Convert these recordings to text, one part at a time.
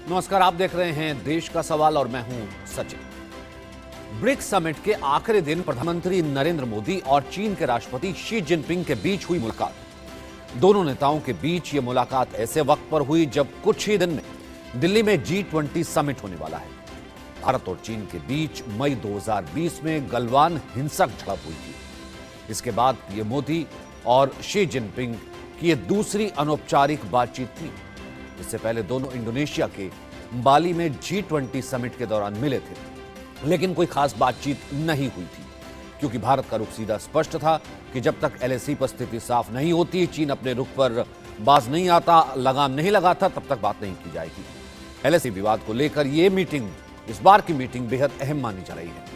नमस्कार, आप देख रहे हैं देश का सवाल और मैं हूं सचिन। ब्रिक्स समिट के आखिरी दिन प्रधानमंत्री नरेंद्र मोदी और चीन के राष्ट्रपति शी जिनपिंग के बीच हुई मुलाकात। दोनों नेताओं के बीच यह मुलाकात ऐसे वक्त पर हुई जब कुछ ही दिन में दिल्ली में G20 समिट होने वाला है। भारत और चीन के बीच मई 2020 में गलवान हिंसक झड़प हुई थी। इसके बाद ये मोदी और शी जिनपिंग की यह दूसरी अनौपचारिक बातचीत थी। इससे पहले दोनों इंडोनेशिया के बाली में G20 समिट के दौरान मिले थे, लेकिन कोई खास बातचीत नहीं हुई थी, क्योंकि भारत का रुख सीधा स्पष्ट था कि जब तक LAC पर स्थिति साफ नहीं होती, चीन अपने रुख पर बाज नहीं आता, लगाम नहीं लगाता, तब तक बात नहीं की जाएगी। LAC विवाद को लेकर इस बार की मीटिंग बेहद अहम मानी जा रही है।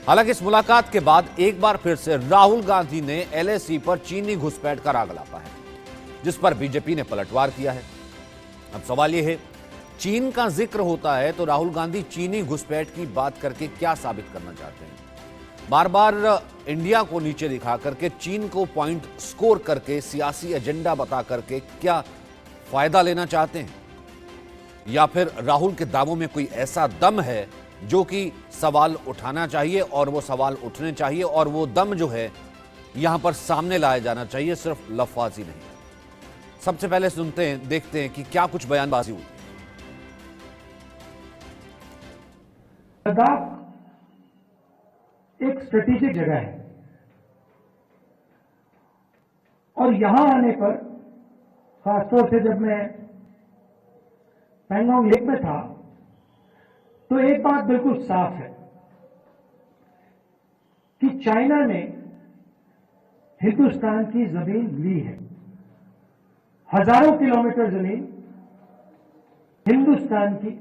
हालांकि इस मुलाकात के बाद एक बार फिर से राहुल गांधी ने LAC पर चीनी घुसपैठ का राग अलापा है, जिस पर बीजेपी ने पलटवार किया है। अब सवाल यह है, चीन का जिक्र होता है तो राहुल गांधी चीनी घुसपैठ की बात करके क्या साबित करना चाहते हैं? बार बार इंडिया को नीचे दिखा करके, चीन को पॉइंट स्कोर करके, सियासी एजेंडा बता करके क्या फायदा लेना चाहते हैं? या फिर राहुल के दावों में कोई ऐसा दम है जो कि सवाल उठाना चाहिए और वो सवाल उठने चाहिए, और वो दम जो है यहां पर सामने लाया जाना चाहिए, सिर्फ लफ्ज़ी नहीं। सबसे पहले देखते हैं कि क्या कुछ बयानबाजी हुई। लद्दाख एक स्ट्रेटेजिक जगह है और यहां आने पर, खासतौर से जब मैं पैंगोंग लेक में था, तो एक बात बिल्कुल साफ है कि चाइना ने हिंदुस्तान की जमीन ली है। हजारों किलोमीटर जमीन हिंदुस्तान की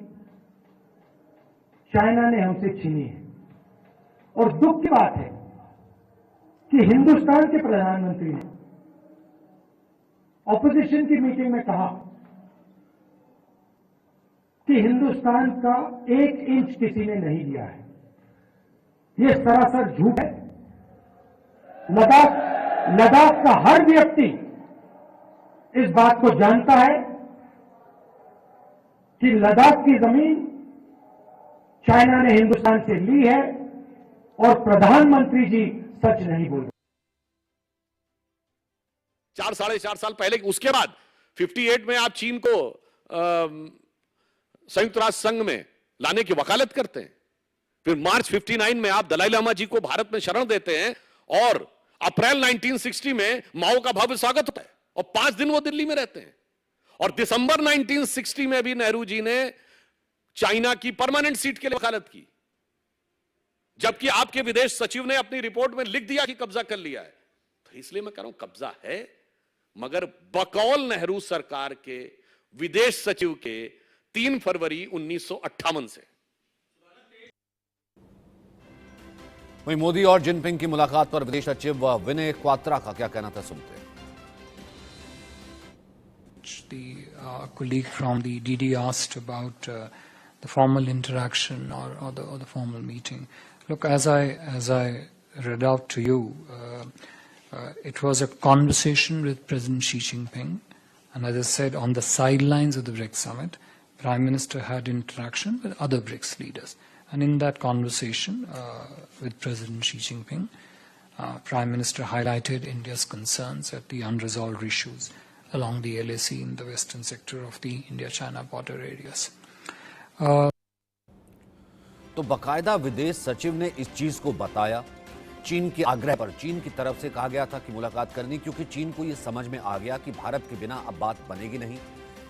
चाइना ने हमसे छीनी है। और दुख की बात है कि हिंदुस्तान के प्रधानमंत्री ने ऑपोजिशन की मीटिंग में कहा कि हिंदुस्तान का 1 इंच किसी ने नहीं लिया है। यह सरासर झूठ है। लद्दाख का हर व्यक्ति इस बात को जानता है कि लद्दाख की जमीन चाइना ने हिंदुस्तान से ली है और प्रधानमंत्री जी सच नहीं बोल रहे। 4-4.5 साल पहले, उसके बाद 58 में आप चीन को संयुक्त राष्ट्र संघ में लाने की वकालत करते हैं। फिर मार्च 59 में आप दलाई लामा जी को भारत में शरण देते हैं और अप्रैल 1960 में माओ का भव्य स्वागत होता है और 5 दिन वो दिल्ली में रहते हैं। और दिसंबर 1960 में भी नेहरू जी ने चाइना की परमानेंट सीट के लिए वकालत की, जबकि आपके विदेश सचिव ने अपनी रिपोर्ट में लिख दिया कि कब्जा कर लिया है। तो इसलिए मैं कह रहा हूं, कब्जा है, मगर बकौल नेहरू सरकार के विदेश सचिव के 3 फरवरी 1958 से। वहीं मोदी और जिनपिंग की मुलाकात पर विदेश सचिव विनय क्वात्रा का क्या कहना था, सुनते हैं। The colleague from the DD asked about the formal interaction or the formal meeting. Look, as I read out to you, it was a conversation with President Xi Jinping, and as I said, on the sidelines of the BRICS summit, Prime Minister had interaction with other BRICS leaders, and in that conversation with President Xi Jinping, Prime Minister highlighted India's concerns at the unresolved issues along the LAC in the western sector of the India-China border areas. तो बकायदा विदेश सचिव ने इस चीज को बताया। चीन के आग्रह पर चीन की तरफ से कहा गया था कि मुलाकात करनी, क्योंकि चीन को यह समझ में आ गया कि भारत के बिना अब बात बनेगी नहीं।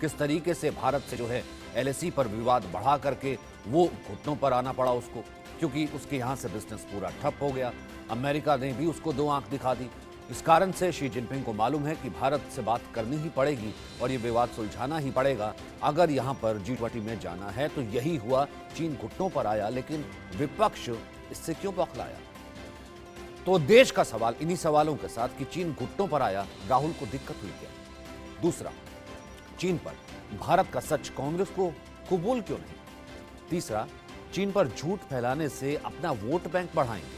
किस तरीके से भारत से जो है LAC पर विवाद बढ़ा करके वो घुटनों पर आना पड़ा उसको, क्योंकि उसके यहां से बिजनेस पूरा ठप हो गया। अमेरिका ने भी उसको 2 आंख दिखा दी। इस कारण से शी जिनपिंग को मालूम है कि भारत से बात करनी ही पड़ेगी और ये विवाद सुलझाना ही पड़ेगा। अगर यहां पर G20 में जाना है तो यही हुआ, चीन घुटनों पर आया, लेकिन विपक्ष इससे क्यों बौखलाया? तो देश का सवाल इन्हीं सवालों के साथ कि चीन घुटनों पर आया, राहुल को दिक्कत हुई क्या? दूसरा, चीन पर भारत का सच कांग्रेस को कबूल क्यों नहीं? तीसरा, चीन पर झूठ फैलाने से अपना वोट बैंक बढ़ाएंगे।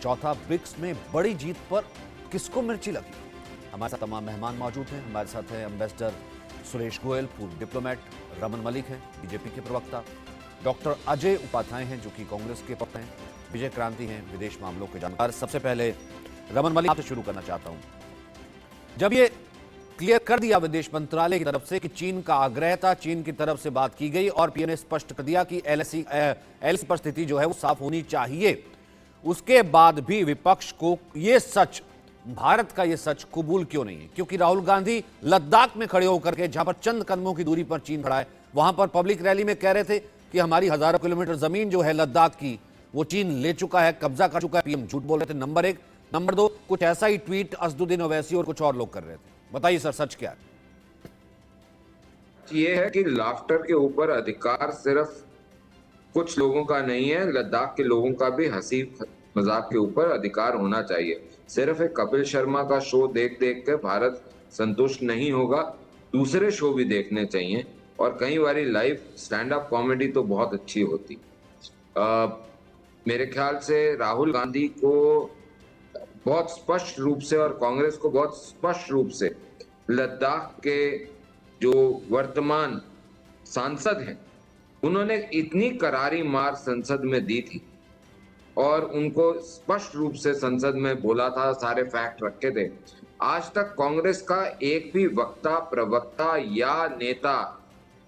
चौथा, ब्रिक्स में बड़ी जीत पर किसको मिर्ची लगी? हमारे साथ तमाम मेहमान मौजूद हैं। हमारे साथ हैं एम्बेसडर सुरेश गोयल पूर्व डिप्लोमेट, रमन मलिक हैं बीजेपी के प्रवक्ता, डॉक्टर अजय उपाध्याय हैं जो कि कांग्रेस के प्रवक्ता हैं, विजय क्रांति हैं विदेश मामलों के जानकार। सबसे पहले रमन मलिक आपसे शुरू करना चाहता हूं। जब ये क्लियर कर दिया विदेश मंत्रालय की तरफ से कि चीन का आग्रह था, चीन की तरफ से बात की गई और पीएम ने स्पष्ट कर दिया कि एलएसी पर स्थिति जो है वो साफ होनी चाहिए, उसके बाद भी विपक्ष को ये सच, भारत का ये सच कबूल क्यों नहीं है? क्योंकि राहुल गांधी लद्दाख में खड़े होकर के, जहां पर चंद कदमों की दूरी पर चीन खड़ा है, वहां पर पब्लिक रैली में कह रहे थे कि हमारी हजारों किलोमीटर जमीन जो है लद्दाख की वो चीन ले चुका है, कब्जा कर चुका है। पीएम झूठ बोल रहे थे, नंबर एक। नंबर दो, कुछ ऐसा ही ट्वीट असदुद्दीन ओवैसी और कुछ और लोग कर रहे थे। बताइए सर, सच क्या है? ये है कि लाफ्टर के ऊपर अधिकार सिर्फ कुछ लोगों का नहीं है, लद्दाख के लोगों का भी हंसी मजाक के ऊपर अधिकार होना चाहिए। सिर्फ एक कपिल शर्मा का शो देख देख के भारत संतुष्ट नहीं होगा, दूसरे शो भी देखने चाहिए और कई बारी लाइव स्टैंड अप कॉमेडी तो बहुत अच्छी होती। मेरे ख्याल से राहुल गांधी को बहुत स्पष्ट रूप से और कांग्रेस को बहुत स्पष्ट रूप से लद्दाख के जो वर्तमान सांसद हैं उन्होंने इतनी करारी मार संसद में दी थी और उनको स्पष्ट रूप से संसद में बोला था, सारे फैक्ट रखे थे। आज तक कांग्रेस का एक भी वक्ता, प्रवक्ता या नेता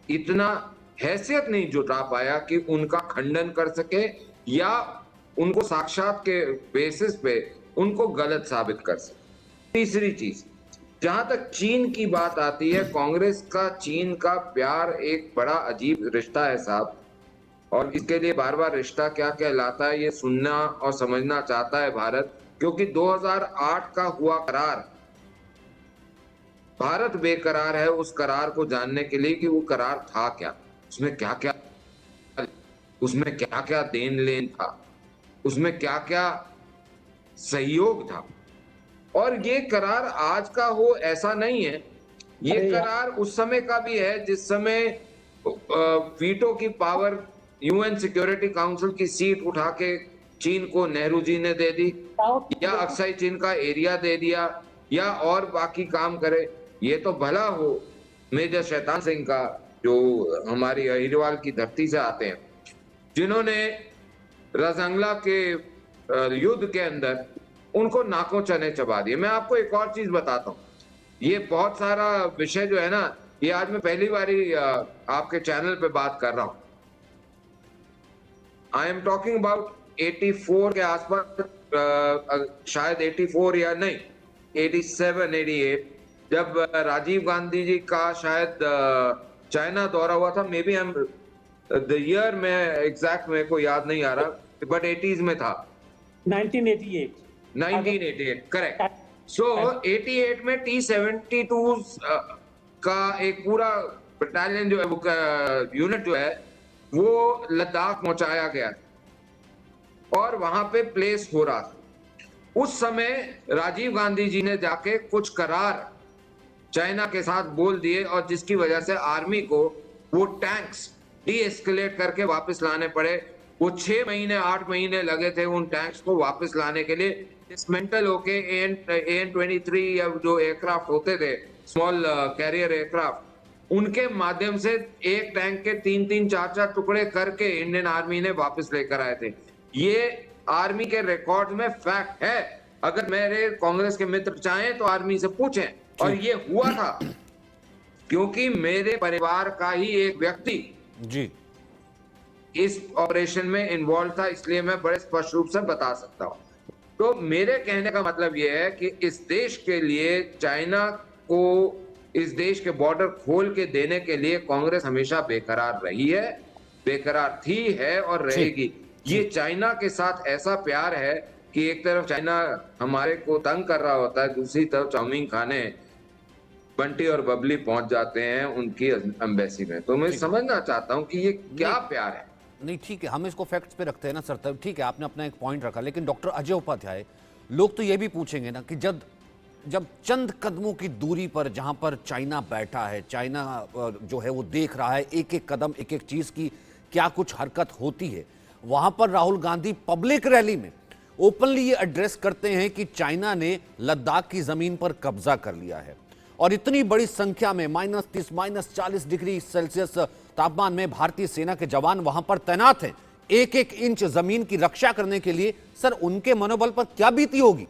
इतना हैसियत नहीं जुटा पाया कि उनका खंडन कर सके या उनको साक्षात के बेसिस पे उनको गलत साबित कर सके। तीसरी चीज, जहां तक चीन की बात आती है, कांग्रेस का चीन का प्यार एक बड़ा अजीब रिश्ता है साहब, और इसके लिए बार बार रिश्ता क्या कहलाता है ये सुनना और समझना चाहता है भारत, क्योंकि 2008 का हुआ करार, भारत बेकरार है उस करार को जानने के लिए कि वो करार था क्या, उसमें क्या क्या देन लेन था, उसमें क्या क्या सहयोग था। और ये करार आज का हो ऐसा नहीं है, ये करार उस समय का भी है जिस समय वीटो की पावर, यूएन सिक्योरिटी काउंसिल की सीट उठा के चीन को नेहरू जी ने दे दी, या अक्साई चीन का एरिया दे दिया, या और बाकी काम करे। ये तो भला हो मेजर शैतान सिंह का, जो हमारी अहिरवाल की धरती से आते हैं, जिन्होंने रजंगला के युद्ध के अंदर उनको नाकों चने चबा दिए। मैं आपको एक और चीज बताता हूँ, ये बहुत सारा विषय जो है ना, ये आज मैं पहली बारी आपके चैनल पे बात कर रहा हूँ। आई एम टॉकिंग अबाउट 84 के आसपास, शायद 84 या नहीं 87, 88, जब राजीव गांधी जी का शायद चाइना दौरा हुआ था। मे बी द ईयर में एग्जैक्ट मेरे को याद नहीं आ रहा, बट 80s में था। 1988 करेक्ट। सो 88 में T-72 का एक पूरा बटालियन जो है, वो यूनिट जो है वो लद्दाख पहुंचाया गया और वहां पे प्लेस हो रहा था। उस समय राजीव गांधी जी ने जाके कुछ करार चाइना के साथ बोल दिए और जिसकी वजह से आर्मी को वो टैंक्स डी-एस्केलेट करके वापस लाने पड़े। वो 6 महीने 8 महीने लगे थे उन टैंक्स को वापस लाने के लिए। डिसमेंटल होके AN-23 या जो एयरक्राफ्ट होते थे, स्मॉल कैरियर एयरक्राफ्ट, उनके माध्यम से एक टैंक के 3-3, 4-4 टुकड़े करके इंडियन आर्मी ने वापस लेकर आए थे। ये आर्मी के रिकॉर्ड में फैक्ट है। अगर मेरे कांग्रेस के मित्र चाहें तो आर्मी से पूछें। और ये हुआ था क्योंकि मेरे परिवार का ही एक व्यक्ति जी इस ऑपरेशन में इन्वॉल्व था, इसलिए मैं बड़े स्पष्ट रूप से बता सकता हूं। तो मेरे कहने का मतलब यह है कि इस देश के लिए, चाइना को इस देश के बॉर्डर खोल के देने के लिए कांग्रेस हमेशा बेकरार रही है, बेकरार थी, है और रहेगी। ये चाइना के साथ ऐसा प्यार है कि एक तरफ चाइना हमारे को तंग कर रहा होता है, दूसरी तरफ चाउमीन खाने बंटी और बबली पहुंच जाते हैं उनकी एम्बेसी में। तो मैं समझना चाहता हूं कि ये क्या प्यार है। नहीं, ठीक है, हम इसको फैक्ट्स पे रखते हैं ना सर, तब ठीक है, आपने अपना एक पॉइंट रखा। लेकिन डॉक्टर अजय उपाध्याय, लोग तो ये भी पूछेंगे ना कि जब चंद कदमों की दूरी पर जहां पर चाइना बैठा है, चाइना जो है वो देख रहा है एक एक कदम, एक एक चीज की क्या कुछ हरकत होती है, वहां पर राहुल गांधी पब्लिक रैली में ओपनली ये एड्रेस करते हैं कि चाइना ने लद्दाख की जमीन पर कब्जा कर लिया है और इतनी बड़ी संख्या में -30 -40 डिग्री सेल्सियस तापमान में भारतीय सेना के जवान वहां पर तैनात हैं, एक एक इंच जमीन की रक्षा करने के लिए। सर, उनके मनोबल पर क्या बीती होगी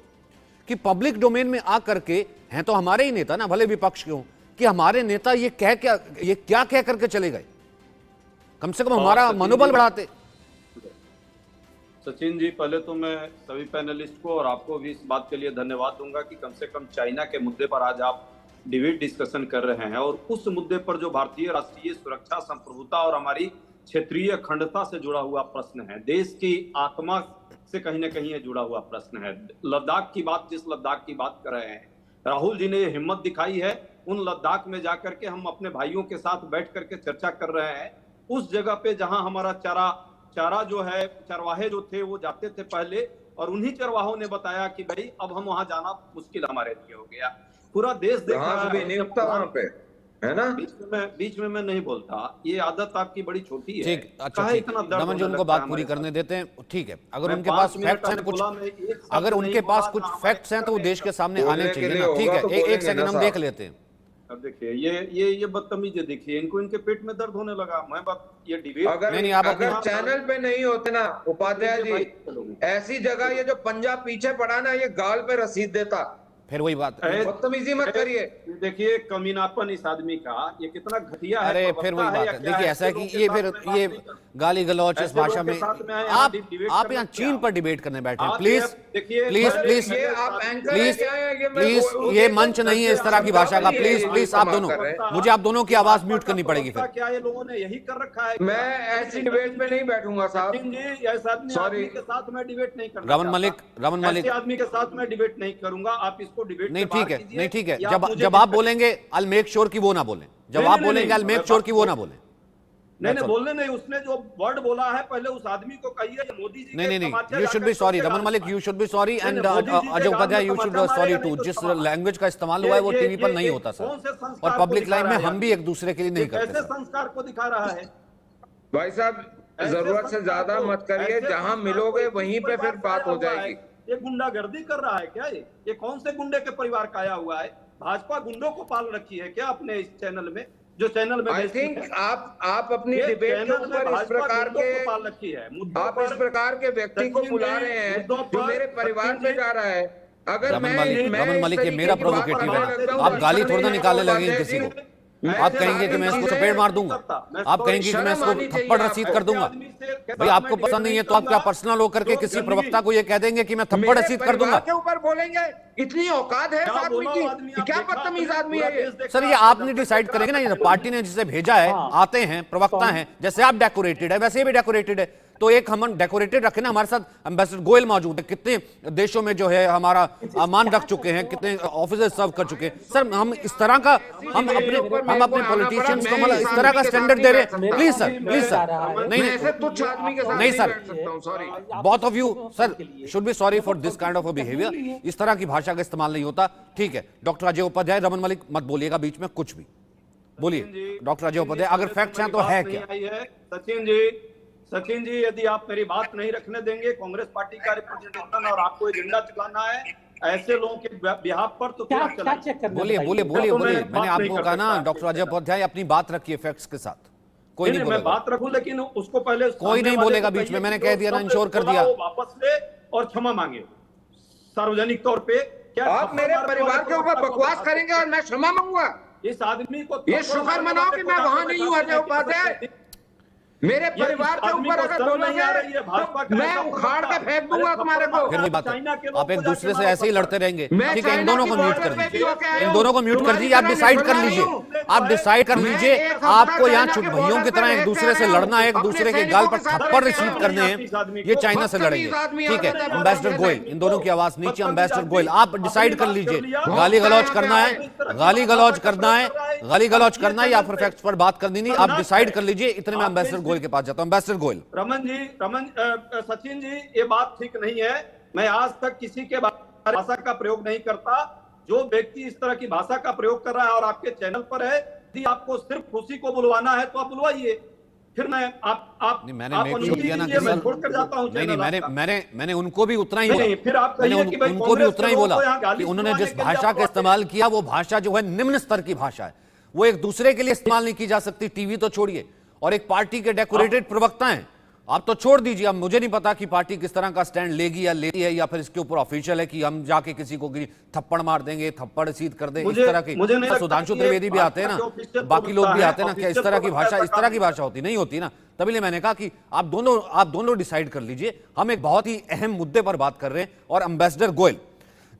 कि पब्लिक डोमेन में आकर के, हैं तो हमारे ही नेता ना, भले विपक्ष के हों, कि हमारे नेता ये क्या कह करके चले गए। कम से कम हमारा मनोबल बढ़ाते। सचिन जी, पहले तो मैं सभी पैनलिस्ट को और आपको भी इस बात के लिए धन्यवाद दूंगा कि कम से कम चाइना के मुद्दे पर आज आप डिबेट डिस्कशन कर रहे हैं, और उस मुद्दे पर जो भारतीय राष्ट्रीय सुरक्षा, संप्रभुता और हमारी क्षेत्रीय अखंडता से जुड़ा हुआ प्रश्न है, देश की आत्मा से कहीं ना कहीं ये जुड़ा हुआ प्रश्न है। लद्दाख की बात, जिस लद्दाख की बात कर रहे हैं, राहुल जी ने ये हिम्मत दिखाई है, उन लद्दाख में जाकर के हम अपने भाइयों के साथ बैठ करके चर्चा कर रहे हैं, उस जगह पे जहां हमारा चारा जो है, चरवाहे जो थे वो जाते थे पहले, और उन्हीं चरवाहों ने बताया कि भाई अब हम वहां जाना मुश्किल हमारे लिए हो गया। पूरा देश देख रहा है, नियुक्त वहां पे है ना। बीच में मैं नहीं बोलता, ये आदत आपकी बड़ी छोटी है। ठीक, अच्छा ठीक, रमन जी उनको बात पूरी करने देते हैं, ठीक है। अगर उनके पास फैक्ट्स हैं कुछ, अगर उनके पास कुछ फैक्ट्स हैं तो वो देश के सामने आने चाहिए ना। ठीक है, एक सेकंड हम देख लेते हैं। अब देखिए ये बदतमीजी देखिए, इनको इनके पेट में दर्द होने लगा। मैं बात ये डिबेट अगर चैनल पे नहीं होते ना उपाध्याय जी, ऐसी जगह ये जो पंजाब पीछे पड़ा ना, ये गाल पे रसीद देता। फिर वही बात है, बदतमीजी मत करिए। देखिए कमीनापन इस आदमी का, ये कितना घटिया है। अरे फिर वही बात है, देखिए ऐसा है कि ये गाली गलौच इस भाषा में, आप यहाँ चीन पर डिबेट करने बैठे हैं। Please please please please please, ये मंच नहीं है इस तरह की भाषा का। प्लीज प्लीज आप दोनों, मुझे आप दोनों की आवाज म्यूट करनी पड़ेगी। फिर क्या ये लोगों ने यही कर रखा है? मैं ऐसी डिबेट में नहीं बैठूंगा साहब, आदमी के साथ मैं डिबेट नहीं करूंगा। रमन मलिक आदमी के साथ मैं डिबेट नहीं करूंगा। आप इसको डिबेट नहीं, ठीक है, नहीं ठीक है। जब आप बोलेंगे आई मेक श्योर कि वो ना बोलें, जब आप बोलेंगे आई मेक श्योर कि वो ना बोलें। नहीं बोलने नहीं, उसने जो वर्ड बोला है पहले उस आदमी को कहिए, मोदी जी। नहीं, you should be sorry Raman Malik, you should be sorry, and Ajay Upadhyay you should sorry too. जिस लैंग्वेज का इस्तेमाल हुआ है वो टीवी पर नहीं होता सर, और पब्लिक लाइफ में हम भी एक दूसरे के लिए नहीं करते। कैसे संस्कार को दिखा रहा है भाई साहब? जरूरत से ज्यादा मत करिए, जहां मिलोगे वहीं पे फिर बात हो जाएगी। ये गुंडागर्दी कर रहा है क्या? ये कौन से गुंडे के परिवार का आया हुआ है? भाजपा गुंडों को पाल रखी है क्या अपने इस चैनल में? जो चैनल में आई थिंक आप अपनी डिबेट के ऊपर इस प्रकार के पाल रखी है, आप इस प्रकार के व्यक्ति को बुला रहे हैं जो मेरे परिवार पे जा रहा है। अगर रमन मलिक, ये मेरा प्रोवोकेटिव है, आप गाली थोड़ा ना निकालने लगेंगे किसी को। आप कहेंगे कि मैं इसको चपेट मार दूंगा, आप कहेंगे कि मैं इसको थप्पड़ रसीद कर दूंगा। भाई आपको पसंद नहीं है तो आप क्या पर्सनल होकर के किसी प्रवक्ता को ये कह देंगे कि मैं थप्पड़ रसीद कर दूंगा? के ऊपर बोलेंगे? इतनी औकात है इस आदमी की? क्या बदतमीज आदमी है ये? सर ये आपने डिसाइड करेंगे ना, ये पार्टी ने जिसे भेजा है, आते हैं प्रवक्ता हैं, जैसे आप डेकोरेटेड है वैसे ही भी डेकोरेटेड है, तो एक हम डेकोरेटेड रखे ना। हमारे साथ एम्बेसडर गोयल मौजूद है, कितने देशों में जो है हमारा मान रख चुके हैं, कितने ऑफिसर्स सर्व कर चुके हैं। सर हम इस तरह का हम अपने पॉलिटिशियंस को मतलब इस तरह का स्टैंडर्ड दे रहे हैं? प्लीज सर, प्लीज सर, नहीं sir, both of you sir should be sorry for this kind of a behaviour. इस तरह की भाषा का इस्तेमाल नहीं होता। ठीक है डॉक्टर अजय उपाध्याय, रमन मलिक मत बोलिएगा बीच में कुछ भी, बोलिए डॉक्टर अजय उपाध्याय, अगर फैक्ट्स हैं तो है क्या? सचिन जी यदि आप मेरी बात नहीं रखने देंगे, कांग्रेस पार्टी का रिप्रेजेंटेशन और आपको एजेंडा चलाना है ऐसे लोगों के बिहाफ पर, तो क्या चलेगा? बोलिए। मैंने आपको कहा ना डॉक्टर अजय उपाध्याय अपनी बात रखिए फैक्ट्स के साथ। कोई नहीं मैं बात रखूं, लेकिन उसको पहले कोई नहीं बोलेगा बीच में, मैंने कह दिया ना, इंश्योर कर दिया। वापस ले और क्षमा मांगे सार्वजनिक तौर पे। क्या आप मेरे परिवार के ऊपर बकवास करेंगे और मैं क्षमा मांगूंगा? इस आदमी को ये शुक्र मनाओ कि मैं वहां नहीं हूं अजय उपाध्याय। मेरे परिवार के ऊपर अगर बोलोगे तो मैं उखाड़ के फेंक दूंगा तुम्हारे को। फिर वही बात है, आप एक दूसरे से ऐसे ही लड़ते रहेंगे। ठीक है, इन दोनों को म्यूट कर दीजिए, इन दोनों को म्यूट कर दीजिए। आप डिसाइड कर लीजिए, आप डिसाइड कर लीजिए। आपको यहाँ चुप भैयों की तरह एक दूसरे से लड़ना है, एक दूसरे के गाल पर थप्पड़ रिसीव करने हैं, ये चाइना से लड़ेंगे। ठीक है एम्बेसडर गोयल, इन दोनों की आवाज नीचे। एम्बेसडर गोयल आप डिसाइड कर लीजिए, गाली गलौज करना है, गाली गलौज करना है, गाली गलौज करना है या फिर फैक्ट्स पर बात करनी नहीं, आप डिसाइड कर लीजिए। इतने में एम्बेसडर गोयल के पास जाता हूं। एम्बेसडर गोयल। सचिन जी ये बात ठीक नहीं है। मैं आज तक किसी के भाषा का प्रयोग नहीं करता। जो व्यक्ति इस तरह की भाषा का प्रयोग कर रहा है और आपके चैनल पर है, यदि आपको सिर्फ खुशी को बुलवाना है तो आप बुलवाइए, फिर मैं आप नहीं, मैंने आप मेक अनुमति श्योर किया ना कि दीजिए, मैं सर, छोड़कर जाता हूं नहीं नहीं, चैनल आपका। मैंने उनको भी उतना ही नहीं, बोला, नहीं, फिर आप मैंने कहिए कि भाई उनको भी कांग्रेस उतना के ही लोगों बोला को यहाँ कि गाली उन्होंने सुनाने जिस के लिए भाषा आप का आते हैं। इस्तेमाल किया वो भाषा जो है निम्न स्तर की भाषा है, वो एक दूसरे के लिए इस्तेमाल नहीं की जा सकती, टीवी तो छोड़िए, और एक पार्टी के डेकोरेटेड प्रवक्ता हैं, आप तो छोड़ दीजिए। अब मुझे नहीं पता कि पार्टी किस तरह का स्टैंड लेगी या लेती है, या फिर इसके ऊपर ऑफिशियल है कि हम जाके किसी को थप्पड़ मार देंगे, थप्पड़ सीध कर दें, इस तरह की। मुझे नहीं लगता सुधांशु कि त्रिवेदी भी ये आते हैं आपका ना, जो official बाकी लोग भी प्रवक्ता आते हैं ना, क्या इस official तरह की प्रवक्ता भाषा, ऐसा इस तरह काम की भाषा होती नहीं होती ना। तभी मैंने कहा कि आप दोनों डिसाइड कर लीजिए। हम एक बहुत ही अहम मुद्दे पर बात कर रहे हैं, और एम्बेसडर गोयल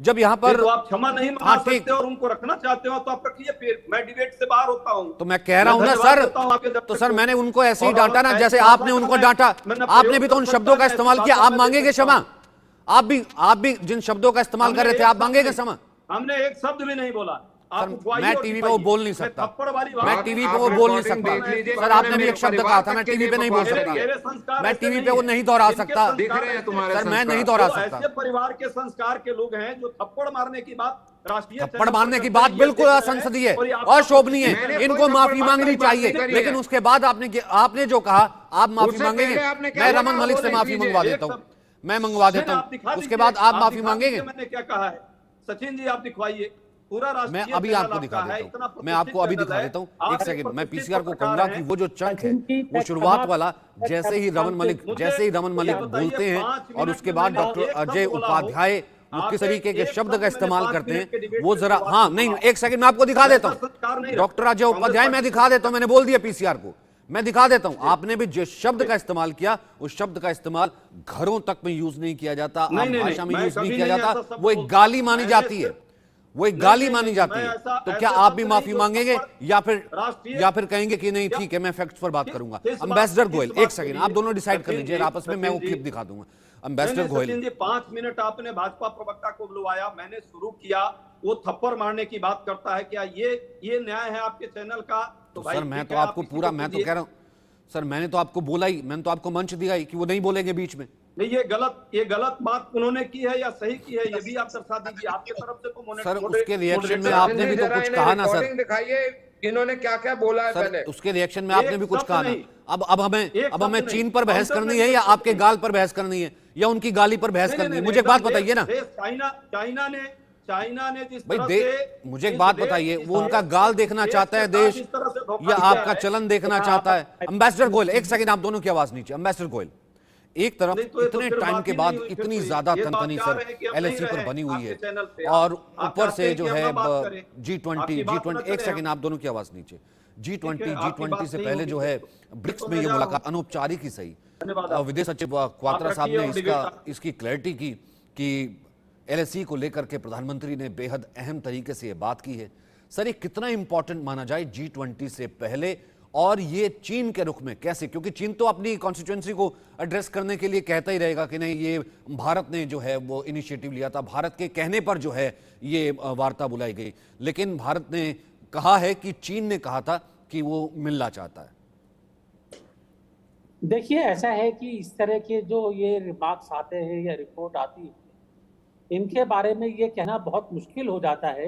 जब यहां पर, तो आप क्षमा नहीं मांग हाँ, ठीक। सकते और उनको रखना चाहते हो तो आप रखिए, फिर मैं डिबेट से बाहर होता हूं। तो मैं कह रहा हूं ना धन्यवाद सर, देता हूं आपके तो दर्शक सर को। मैंने उनको ऐसे ही और डांटा ना ऐसी जैसे भाषा आपने का उनको मैं डांटा। प्रयोग आपने भी तो उन कर शब्दों का सकता, इस्तेमाल ऐसी किया, भाषा आप मैं मांगेंगे दे सकता क्षमा। आप भी जिन शब्दों का इस्तेमाल कर रहे थे, आप मांगेंगे क्षमा। हमने एक शब्द भी नहीं बोला। आप सर, उठवाइए मैं और टीवी पे दिखाइए। वो बोल नहीं मैं सकता, थप्पड़ वाली मैं बात- टीवी पे आप वो बोल नहीं रिकॉर्डिंग सकता। देख लीजिए, सर आपने भी मेरे एक शब्द परिवार कहा था, तक मैं के टीवी लिए पे नहीं बोल बकवास सकता, करिए। मेरे संस्कार मैं ऐसे टीवी पे नहीं वो है। नहीं दोहरा जिनके सकता। संस्कार दिख रहे हैं ऐसे- तुम्हारे सर मैं नहीं संस्कार। दोहरा जो सकता। ऐसे परिवार के संस्कार के लोग हैं जो थप्पड़ मारने की बात राष्ट्रीय थप्पड़ चैनल पर मारने की करते बात हैं, ये बिल्कुल देख रहे हैं, असंसदीय है, और ये आपका अशोभनीय मैंने है, कोई इनको थप्पड़ माफी मारने मांगनी की बात चाहिए। नहीं करी लेकिन है। उसके बाद आपने जो कहा, आप माफी उससे मांगेंगे, पहले आपने क्या मैं बोला? रमन मलिक से बोले माफी दीजिए, मंगवा एक देता हूं, सब- मैं मंगवा नहीं, देता आप दिखा हूं, उसके दीजिए, बाद आप माफी दिखा मांगेंगे। दीजिए मैंने क्या कहा है। सचिन जी आप दिखवाइए पूरा मैं राष्ट्रीय अभी चैनल आपको दिखा आपका है, देता इतना हूं, मैं आपको अभी प्रतिष्ठित दिखा चैनल देता हूं, है। एक आप सेकंड। मैं प्रतिष्ठित पीसीआर को पत्रकार कहूंगा हैं। कि वो जो चंक है, सचिन वो जी, शुरुआत वाला, मुझे- जैसे ही रमन मलिक बोलते हैं, 5 और मिनट उसके में बाद मैंने डॉक्टर एक शब्द अजय बोला हो। उपाध्याय वो किस आपने तरीके के एक शब्द शब्द का इस्तेमाल मैंने 5 करते मिनट के हैं, डिबेट वो में जरा, शुरुआत हाँ में नहीं, बोला। एक सेकंड मैं आपको दिखा देता ऐसा संस्कार हूं, नहीं डॉक्टर रखता। अजय उपाध्याय मैं दिखा देता हूं, मैंने बोल दिया पीसीआर को, मैं दिखा देता हूं। आपने भी जिस शब्द का इस्तेमाल किया, उस शब्द का इस्तेमाल घरों तक में यूज नहीं किया जाता, आम नहीं, भाषा में मैं यूज नहीं कभी किया नहीं जाता, ऐसा शब्द वो एक बोलता। गाली मानी मैंने जाती है, सिर्फ- वो एक नहीं, गाली नहीं, मानी नहीं, जाती मैं है। ऐसा- तो ऐसा क्या आप भी शब्द माफी नहीं जो मांगेंगे, थप्पड़ या फिर कहेंगे कि नहीं ठीक है मैं फैक्ट्स पर बात करूंगा। एम्बेसडर गोयल, एक सेकंड, आप दोनों डिसाइड कर लीजिए आपस में, मैं वो क्लिप दिखा दूंगा। एम्बेसडर गोयल, सचिन जी 5 मिनट आपने भाजपा प्रवक्ता को बुलवाया, मैंने शुरू किया, वो थप्पड़ मारने की बात करता है, क्या ये न्याय है आपके चैनल का? तो भाई सर मैं ठीक तो है, आपको आप किसी पूरा, को मैं तो कीजिए। कह रहा हूं सर, मैंने तो आपको बोला ही, मैंने तो आपको मंच दिया ही कि वो नहीं बोलेंगे बीच में। नहीं, ये गलत बात उन्होंने की है या सही की है, ये भी आप दर्शा दीजिए। आपकी तरफ से तो सर उसके रिएक्शन में moderator- आपने भी तो कुछ कहा ना सर, रिकॉर्डिंग दिखाइए इन्होंने क्या क्या बोला है पहले। सर उसके रिएक्शन में आपने एक भी कुछ शब्द कहा ना। नहीं। अब हमें शब्द चीन नहीं। पर बहस काउंटर करनी में है, या एक शब्द आपके नहीं। गाल पर बहस करनी है, या उनकी गाली पर बहस करनी है, मुझे एक बात बताइए ना चाइना ने जिस भाई। तरह से मुझे एक इस बात देश- बताइए, इस वो उनका देश- गाल देखना देश चाहता है के साथ देश, इस तरह से धोखा या किया आपका है। चलन देखना चाहता है? एम्बेसडर गोयल, एक सेकंड, आप दोनों की आवाज नीचे। एम्बेसडर गोयल, एक तरफ नहीं तो ये तो इतने फिर टाइम बात के ही बाद नहीं हुई, फिर इतनी तो ज्यादा ये बात तनतनी चाह सर रहे हैं कि हम एलएसी नहीं पर रहे बनी हुई आपके है, चैनल पे। और आप ऊपर चाहते से हैं जो कि हम है ना बात करें। G20 आपकी बात ना एक करें सेकंड, हम। आप दोनों की आवाज नीचे। G20 ठीक है, आपकी बात से नहीं पहले होगी जो है तो ब्रिक्स तो में मैं ये जा रहा मुलाकात अनौपचारिक ही सही, धन्यवाद आप। विदेश सचिव क्वात्रा आप साहब ने रखिए और इसकी क्लैरिटी की कि एलएसी को लेकर के प्रधानमंत्री ने बेहद अहम तरीके से ये बात की है। सर ये कितना इंपॉर्टेंट माना जाए G20 से पहले, और ये चीन के रुख में कैसे, क्योंकि चीन तो अपनी कॉन्स्टिट्यूएंसी को एड्रेस करने के लिए कहता ही रहेगा कि नहीं ये भारत ने जो है वो इनिशिएटिव लिया था, भारत के कहने पर जो है ये वार्ता बुलाई गई, लेकिन भारत ने कहा है कि चीन ने कहा था कि वो मिलना चाहता है। देखिए ऐसा है कि इस तरह के जो ये रिमार्क्स आते हैं या रिपोर्ट आती है, इनके बारे में ये कहना बहुत मुश्किल हो जाता है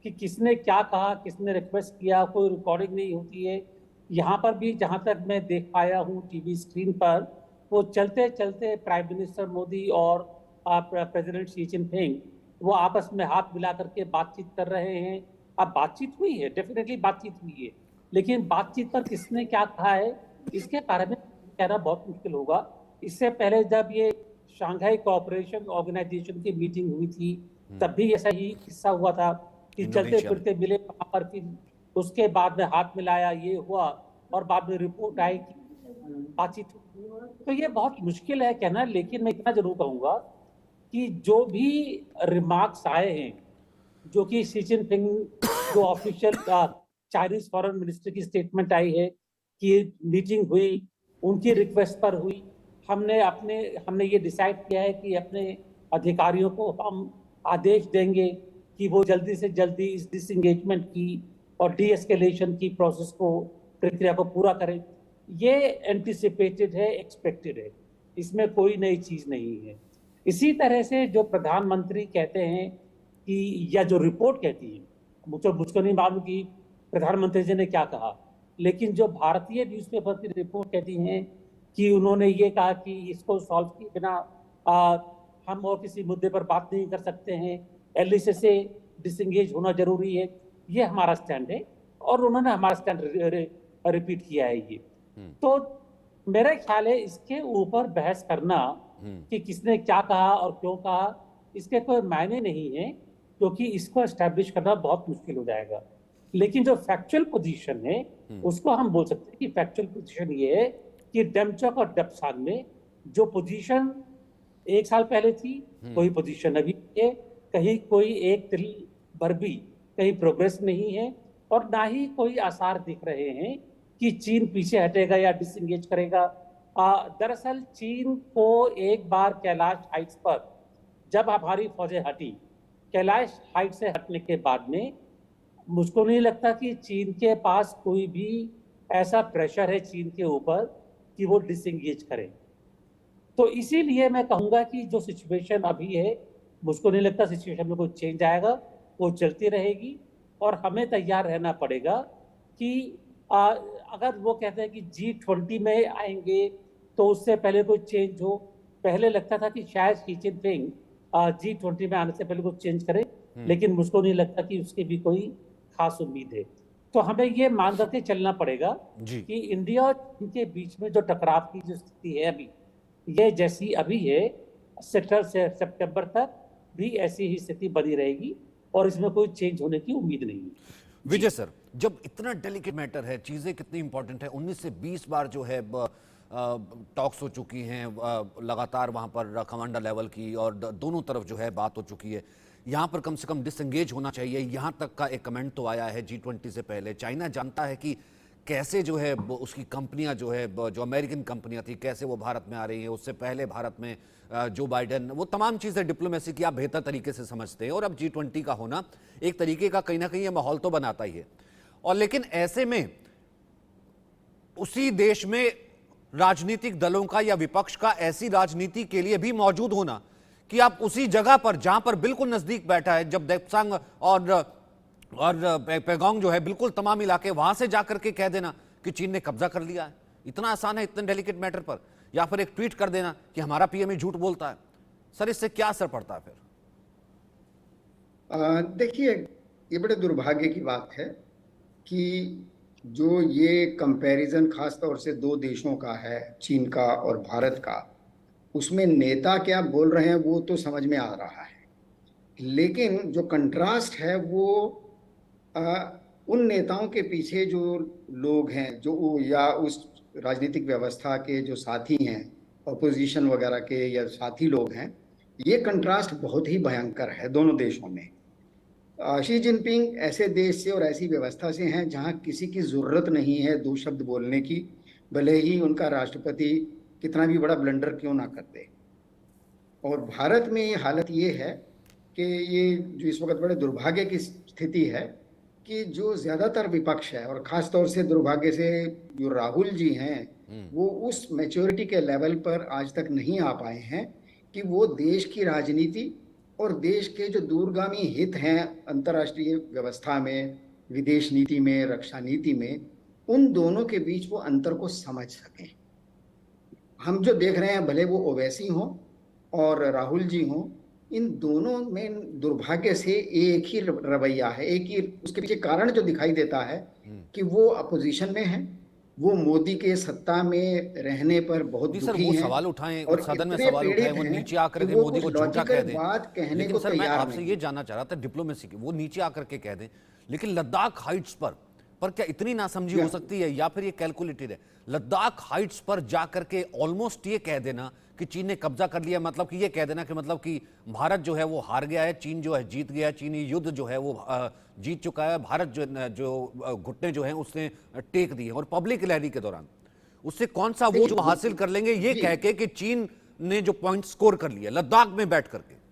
कि किसने क्या कहा, किसने रिक्वेस्ट किया, कोई रिकॉर्डिंग नहीं होती है। यहाँ पर भी जहाँ तक मैं देख पाया हूँ टीवी स्क्रीन पर, वो चलते चलते प्राइम मिनिस्टर मोदी और प्रेसिडेंट शी जिनपिंग वो आपस में हाथ मिला करके बातचीत कर रहे हैं। अब बातचीत हुई है, डेफिनेटली बातचीत हुई है, लेकिन बातचीत पर किसने क्या कहा है इसके बारे में कहना बहुत मुश्किल होगा। इससे पहले जब ये शंघाई कोऑपरेशन ऑर्गेनाइजेशन की मीटिंग हुई थी, तब भी ऐसा ही किस्सा हुआ था कि चलते फिरते मिले वहां पर, फिर उसके बाद में हाथ मिलाया, ये हुआ, और बाद में रिपोर्ट आई कि बातचीत हुई। तो ये बहुत मुश्किल है कहना, लेकिन मैं इतना जरूर कहूंगा कि जो भी रिमार्क्स आए हैं, जो कि शी जिनपिंग जो ऑफिशियल चाइनीज फॉरेन मिनिस्टर की स्टेटमेंट आई है कि मीटिंग हुई, उनकी रिक्वेस्ट पर हुई, हमने ये डिसाइड किया है कि अपने अधिकारियों को हम आदेश देंगे कि वो जल्दी से जल्दी इस डिसएंगेजमेंट की और डी एस्केलेशन की प्रोसेस को, प्रक्रिया को पूरा करें। ये एंटिसिपेटेड है, एक्सपेक्टेड है, इसमें कोई नई चीज नहीं है। इसी तरह से जो प्रधानमंत्री कहते हैं कि, या जो रिपोर्ट कहती है, मुझको नहीं मालूम कि प्रधानमंत्री जी ने क्या कहा, लेकिन जो भारतीय न्यूज़पेपर की रिपोर्ट कहती हैं कि उन्होंने ये कहा कि इसको सॉल्व किए बिना हम और किसी मुद्दे पर बात नहीं कर सकते हैं, एलएसी से डिसएंगेज होना जरूरी है, ये हमारा स्टैंड है और उन्होंने हमारा स्टैंड रिपीट किया है ये। तो मेरा ख्याल है इसके ऊपर बहस करना कि किसने क्या कहा और क्यों कहा, इसके कोई मायने नहीं है, क्योंकि इसको एस्टैब्लिश करना बहुत मुश्किल हो जाएगा। लेकिन जो फैक्चुअल पोजीशन है उसको हम बोल सकते हैं कि फैक्चुअल पोजीशन ये है कि डेमचोक और डेप्सांग में जो पोजीशन 1 साल पहले थी कोई पोजीशन अभी है, कहीं कोई एक तिल भर भी कहीं प्रोग्रेस नहीं है और ना ही कोई आसार दिख रहे हैं कि चीन पीछे हटेगा या डिसएंगेज करेगा। दरअसल चीन को एक बार कैलाश हाइट्स पर जब हमारी फौजें हटी, कैलाश हाइट से हटने के बाद में मुझको नहीं लगता कि चीन के पास कोई भी ऐसा प्रेशर है चीन के ऊपर कि वो डिसएंगेज करे। तो इसीलिए मैं कहूंगा कि जो सिचुएशन अभी है, मुझको नहीं लगता सिचुएशन में कोई चेंज आएगा, वो चलती रहेगी और हमें तैयार रहना पड़ेगा कि अगर वो कहते हैं कि G20 में आएंगे तो उससे पहले कोई चेंज हो। पहले लगता था कि शायद शी जिनपिंग G20 में आने से पहले कुछ चेंज करे, लेकिन मुझको नहीं लगता कि उसकी भी कोई खास उम्मीद है। तो हमें ये मान करके चलना पड़ेगा कि इंडिया और चीन के बीच में जो टकराव की जो स्थिति है अभी, ये जैसी अभी है सितंबर तक भी ऐसी ही स्थिति बनी रहेगी और इसमें कोई चेंज होने की उम्मीद नहीं है। विजय सर, जब इतना डेलिकेट मैटर है, चीजें कितनी इंपॉर्टेंट है, 19 से 20 बार जो है टॉक्स हो चुकी हैं लगातार वहां पर कमांडर लेवल की और दोनों तरफ जो है बात हो चुकी है, यहाँ पर कम से कम डिसएंगेज होना चाहिए, यहाँ तक का एक कमेंट तो आया है G20 से पहले। चाइना जानता है कि कैसे जो है उसकी कंपनियां जो है, जो अमेरिकन कंपनियां थी, कैसे वो भारत में आ रही हैं। उससे पहले भारत में जो बाइडेन, वो तमाम चीज़ें डिप्लोमेसी की आप बेहतर तरीके से समझते हैं और अब G20 का होना एक तरीके का कहीं ना कहीं ये माहौल तो बनाता ही है। और लेकिन ऐसे में उसी देश में राजनीतिक दलों का या विपक्ष का ऐसी राजनीति के लिए भी मौजूद होना कि आप उसी जगह पर जहां पर बिल्कुल नजदीक बैठा है, जब डेप्सांग और पैगोंग जो है बिल्कुल तमाम इलाके, वहां से जाकर के कह देना कि चीन ने कब्जा कर लिया है, इतना आसान है इतने डेलिकेट मैटर पर, या फिर एक ट्वीट कर देना कि हमारा पीएम झूठ बोलता है। सर, इससे क्या असर पड़ता है फिर? देखिए, ये बड़े दुर्भाग्य की बात है कि जो ये कंपैरिजन खास तौर से दो देशों का है, चीन का और भारत का, उसमें नेता क्या बोल रहे हैं वो तो समझ में आ रहा है, लेकिन जो कंट्रास्ट है वो उन नेताओं के पीछे जो लोग हैं, जो या उस राजनीतिक व्यवस्था के जो साथी हैं, अपोजिशन वगैरह के या साथी लोग हैं, ये कंट्रास्ट बहुत ही भयंकर है दोनों देशों में। शी जिनपिंग ऐसे देश से और ऐसी व्यवस्था से हैं जहां किसी की ज़रूरत नहीं है दो शब्द बोलने की, भले ही उनका राष्ट्रपति कितना भी बड़ा ब्लंडर क्यों ना कर दे। और भारत में हालत ये है कि ये जो इस वक्त बड़े दुर्भाग्य की स्थिति है कि जो ज़्यादातर विपक्ष है, और ख़ास तौर से दुर्भाग्य से जो राहुल जी हैं, वो उस मैच्योरिटी के लेवल पर आज तक नहीं आ पाए हैं कि वो देश की राजनीति और देश के जो दूरगामी हित हैं अंतर्राष्ट्रीय व्यवस्था में, विदेश नीति में, रक्षा नीति में, उन दोनों के बीच वो अंतर को समझ सकें। हम जो देख रहे हैं, भले वो ओवैसी हों और राहुल जी हों, इन दोनों में दुर्भाग्य से एक ही रवैया है, एक ही उसके पीछे कारण जो दिखाई देता है कि वो अपोजिशन में है, वो मोदी के सत्ता में रहने पर बहुत दुखी हैं, सवाल उठाएं और सदन में सवाल उठाएं, वो नीचे आकर के मोदी को झूठा कह दें। बात कहने को सर, मैं तैयार आपसे ये जानना चाह रहा था डिप्लोमेसी की, वो नीचे आकर के कह दें, लेकिन लद्दाख हाइट्स पर क्या इतनी नासमझी हो सकती है या फिर ये कैलकुलेटेड है? लद्दाख हाइट्स पर जाकर के ऑलमोस्ट ये कह देना कि चीन ने कब्जा कर लिया, मतलब कि ये कह देना कि मतलब कि भारत जो है वो हार गया है, चीन जो है जीत गया है, चीनी युद्ध जो है वो जीत चुका है, भारत जो घुटने जो हैं उसने टेक दिए, और पब्लिक रैली के दौरान उससे कौन सा वोट वो हासिल कर लेंगे ये कह के कि चीन ने जो पॉइंट स्कोर कर लिया लद्दाख में बैठ करके।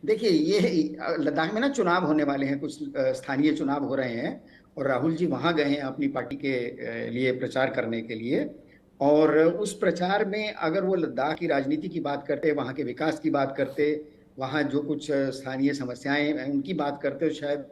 देखिए, ये लद्दाख में ना चुनाव होने वाले हैं, कुछ स्थानीय चुनाव हो रहे हैं और राहुल जी वहां गए हैं अपनी पार्टी के लिए प्रचार करने के लिए, और उस प्रचार में अगर वो लद्दाख की राजनीति की बात करते, वहाँ के विकास की बात करते, वहाँ जो कुछ स्थानीय समस्याएं हैं उनकी बात करते, शायद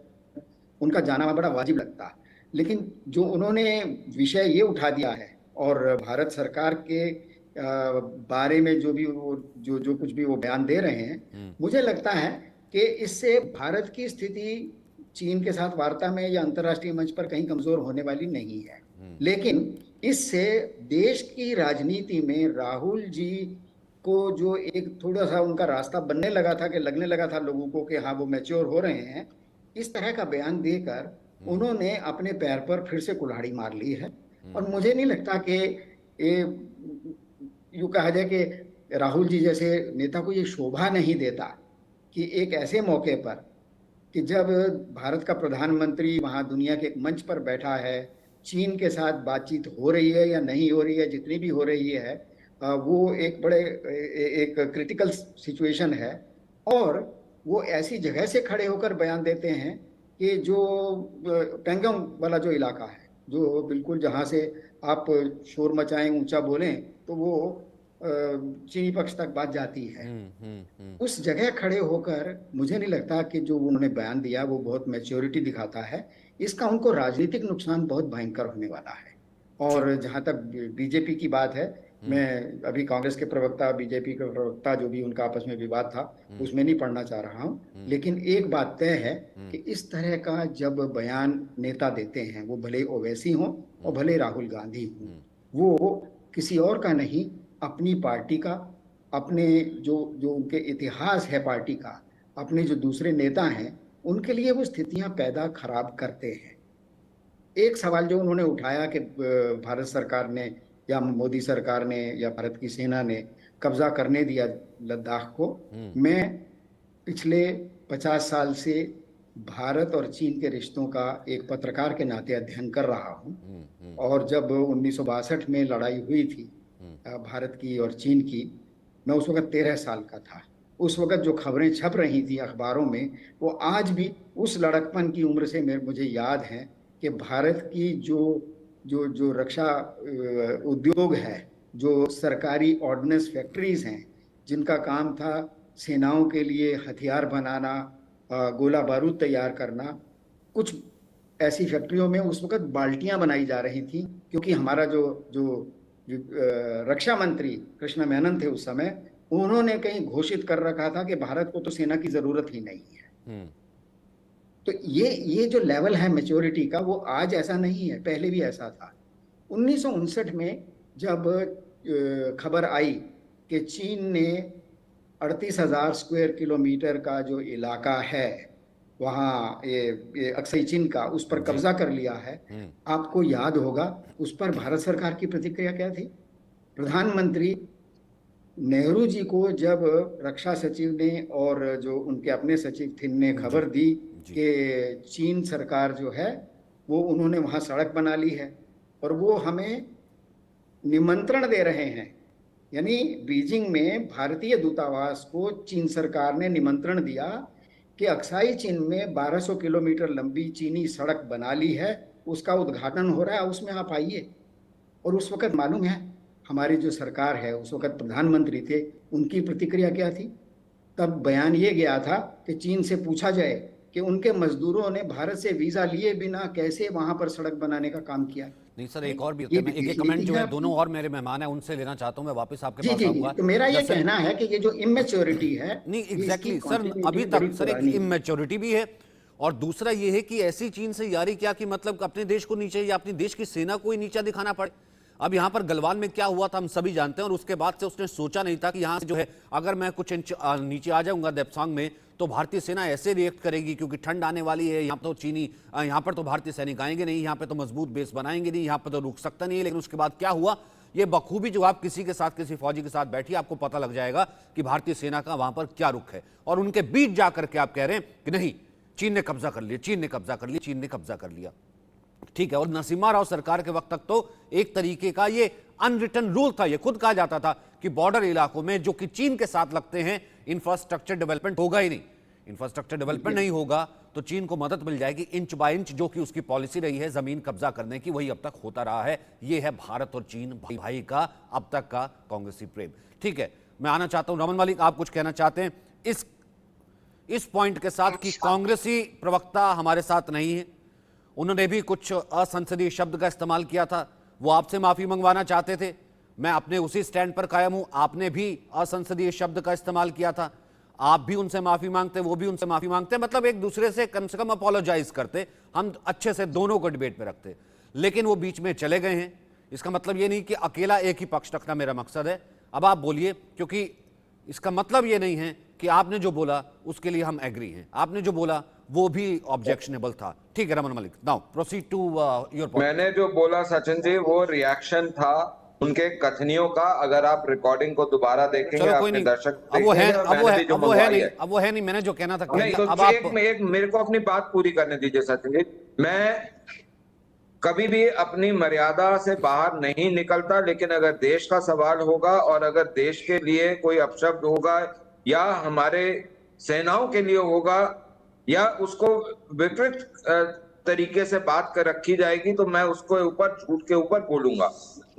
उनका जाना बड़ा वाजिब लगता। लेकिन जो उन्होंने विषय ये उठा दिया है और भारत सरकार के बारे में जो भी वो जो कुछ भी वो बयान दे रहे हैं, मुझे लगता है कि इससे भारत की स्थिति चीन के साथ वार्ता में या अंतर्राष्ट्रीय मंच पर कहीं कमजोर होने वाली नहीं है। लेकिन इससे देश की राजनीति में राहुल जी को जो एक थोड़ा सा उनका रास्ता बनने लगा था, कि लगने लगा था लोगों को कि हाँ वो मैच्योर हो रहे हैं, इस तरह का बयान देकर उन्होंने अपने पैर पर फिर से कुल्हाड़ी मार ली है। और मुझे नहीं लगता कि ये यूं कहा जाए कि राहुल जी जैसे नेता को ये शोभा नहीं देता कि एक ऐसे मौके पर कि जब भारत का प्रधानमंत्री वहां दुनिया के एक मंच पर बैठा है, चीन के साथ बातचीत हो रही है या नहीं हो रही है, जितनी भी हो रही है वो एक बड़े एक क्रिटिकल सिचुएशन है, और वो ऐसी जगह से खड़े होकर बयान देते हैं कि जो पैंगोंग वाला जो इलाका है, जो बिल्कुल जहाँ से आप शोर मचाएं, ऊंचा बोलें तो वो चीनी पक्ष तक बात जाती है। उस जगह खड़े होकर मुझे नहीं लगता कि जो उन्होंने बयान दिया वो बहुत मैच्योरिटी दिखाता है। इसका उनको राजनीतिक नुकसान बहुत भयंकर होने वाला है। और जहां तक बीजेपी की बात है, मैं अभी कांग्रेस के प्रवक्ता, बीजेपी के प्रवक्ता जो भी उनका आपस में विवाद था उसमें नहीं पढ़ना चाह रहा हूं, लेकिन एक बात तय है कि इस तरह का जब बयान नेता देते हैं, वो भले ओवैसी हों और भले राहुल गांधी हों, वो किसी और का नहीं, अपनी पार्टी का, अपने जो उनके इतिहास है पार्टी का, अपने जो दूसरे नेता हैं उनके लिए वो स्थितियां पैदा खराब करते हैं। एक सवाल जो उन्होंने उठाया कि भारत सरकार ने या मोदी सरकार ने या भारत की सेना ने कब्जा करने दिया लद्दाख को, मैं पिछले 50 साल से भारत और चीन के रिश्तों का एक पत्रकार के नाते अध्ययन कर रहा हूं। और जब 1962 में लड़ाई हुई थी भारत की और चीन की, मैं उस वक्त 13 साल का था। उस वक्त जो खबरें छप रही थी अखबारों में, वो आज भी उस लड़कपन की उम्र से मुझे याद है कि भारत की जो रक्षा उद्योग है, जो सरकारी ऑर्डिनेंस फैक्ट्रीज हैं, जिनका काम था सेनाओं के लिए हथियार बनाना, गोला बारूद तैयार करना, कुछ ऐसी फैक्ट्रियों में उस वक्त बाल्टियां बनाई जा रही थी, क्योंकि हमारा जो रक्षा मंत्री कृष्ण मेनन थे उस समय, उन्होंने कहीं घोषित कर रखा था कि भारत को तो सेना की जरूरत ही नहीं है। तो ये जो लेवल है मैच्योरिटी का, वो आज ऐसा नहीं है, पहले भी ऐसा था। 1959 में जब खबर आई कि चीन ने 38,000 स्क्वायर किलोमीटर का जो इलाका है वहाँ ये अक्साई चीन का, उस पर कब्जा कर लिया है, आपको याद होगा उस पर भारत सरकार की प्रतिक्रिया क्या थी। प्रधानमंत्री नेहरू जी को जब रक्षा सचिव ने और जो उनके अपने सचिव थे ने खबर दी कि चीन सरकार जो है वो उन्होंने वहाँ सड़क बना ली है और वो हमें निमंत्रण दे रहे हैं, यानी बीजिंग में भारतीय दूतावास को चीन सरकार ने निमंत्रण दिया कि अक्साई चीन में 1200 किलोमीटर लंबी चीनी सड़क बना ली है, उसका उद्घाटन हो रहा है, उसमें आप आइए। और उस वक्त मालूम है हमारी जो सरकार है, उस वक्त प्रधानमंत्री थे, उनकी प्रतिक्रिया क्या थी? तब बयान ये गया था कि चीन से पूछा जाए कि उनके मजदूरों ने भारत से वीजा लिए बिना कैसे वहां पर सड़क बनाने का काम किया। नहीं सर, एक और भी होता है, मैं एक कमेंट जो है दोनों और मेरे मेहमान हैं उनसे लेना चाहता हूं, मैं वापस आपके पास आऊंगा। तो मेरा ये कहना है कि ये जो इमेच्योरिटी है, नहीं एग्जैक्टली सर, अभी तक सर एक इमेच्योरिटी भी है और दूसरा ये है कि ऐसी चीन से यारी क्या कि मतलब अपने देश को नीचे या अपनी देश की सेना को ही नीचा दिखाना पड़े। अब यहाँ पर गलवान में क्या हुआ था हम सभी जानते हैं, और उसके बाद से उसने सोचा नहीं था कि यहाँ से जो है अगर मैं कुछ इंच नीचे आ जाऊंगा देप्सांग में तो भारतीय सेना ऐसे रिएक्ट करेगी, क्योंकि ठंड आने वाली है, यहाँ तो यहाँ पर तो भारतीय सैनिक आएंगे नहीं, यहाँ पे तो मजबूत बेस बनाएंगे नहीं, यहाँ पर तो रुक सकता नहीं है। लेकिन उसके बाद क्या हुआ, ये बखूबी जो आप किसी के साथ, किसी फौजी के साथ बैठिए, आपको पता लग जाएगा कि भारतीय सेना का वहां पर क्या रुख है। और उनके बीच जाकर के आप कह रहे हैं कि नहीं चीन ने कब्जा कर लिया, चीन ने कब्जा कर लिया, चीन ने कब्जा कर लिया, ठीक है। और नरसिम्हा राव सरकार के वक्त तक तो एक तरीके का ये अनरिटन रूल था, ये खुद कहा जाता था कि बॉर्डर इलाकों में जो कि चीन के साथ लगते हैं इंफ्रास्ट्रक्चर डेवलपमेंट होगा ही नहीं। इंफ्रास्ट्रक्चर डेवलपमेंट नहीं होगा तो चीन को मदद मिल जाएगी इंच बाय इंच, जो कि उसकी पॉलिसी रही है जमीन कब्जा करने की, वही अब तक होता रहा है। ये है भारत और चीन भाई भाई का अब तक का कांग्रेसी प्रेम, ठीक है। मैं आना चाहता हूं रमन मलिक, आप कुछ कहना चाहते हैं इस पॉइंट के साथ कि कांग्रेसी प्रवक्ता हमारे साथ नहीं है, उन्होंने भी कुछ असंसदीय शब्द का इस्तेमाल किया था, वो आपसे माफी मंगवाना चाहते थे। मैं अपने उसी स्टैंड पर कायम हूं, आपने भी असंसदीय शब्द का इस्तेमाल किया था, आप भी उनसे माफी मांगते, वो भी उनसे माफी मांगते, मतलब एक दूसरे से कम अपोलोजाइज करते, हम अच्छे से दोनों को डिबेट पे रखते। लेकिन वो बीच में चले गए हैं। इसका मतलब ये नहीं कि अकेला एक ही पक्ष रखना मेरा मकसद है। अब आप बोलिए, क्योंकि इसका मतलब ये नहीं है कि आपने जो बोला उसके लिए हम एग्री हैं, आपने जो बोला वो भी ऑब्जेक्शनेबल था। ठीक है Raman Malik, now proceed to your point. मैंने जो बोला सचिन जी वो रिएक्शन था उनके कथनियों का। अगर आप रिकॉर्डिंग को दोबारा देखेंगे, चलो कोई आपके नहीं, दर्शक अब वो है, देखेंगे, अब वो है, मैंने भी जो अब वो है मंगवाई नहीं, अब वो है नहीं, मैंने जो कहना था कह नहीं, दिया। तो अब आप एक मेरे को अपनी बात पूरी करने दीजिए सचिन जी। मैं कभी भी अपनी मर्यादा से बाहर नहीं निकलता, लेकिन अगर देश का सवाल होगा और अगर देश के लिए कोई अपशब्द होगा या हमारे सेनाओं के लिए होगा या उसको विकृत तरीके से बात कर रखी जाएगी तो मैं उसको ऊपर झूठ के ऊपर बोलूंगा।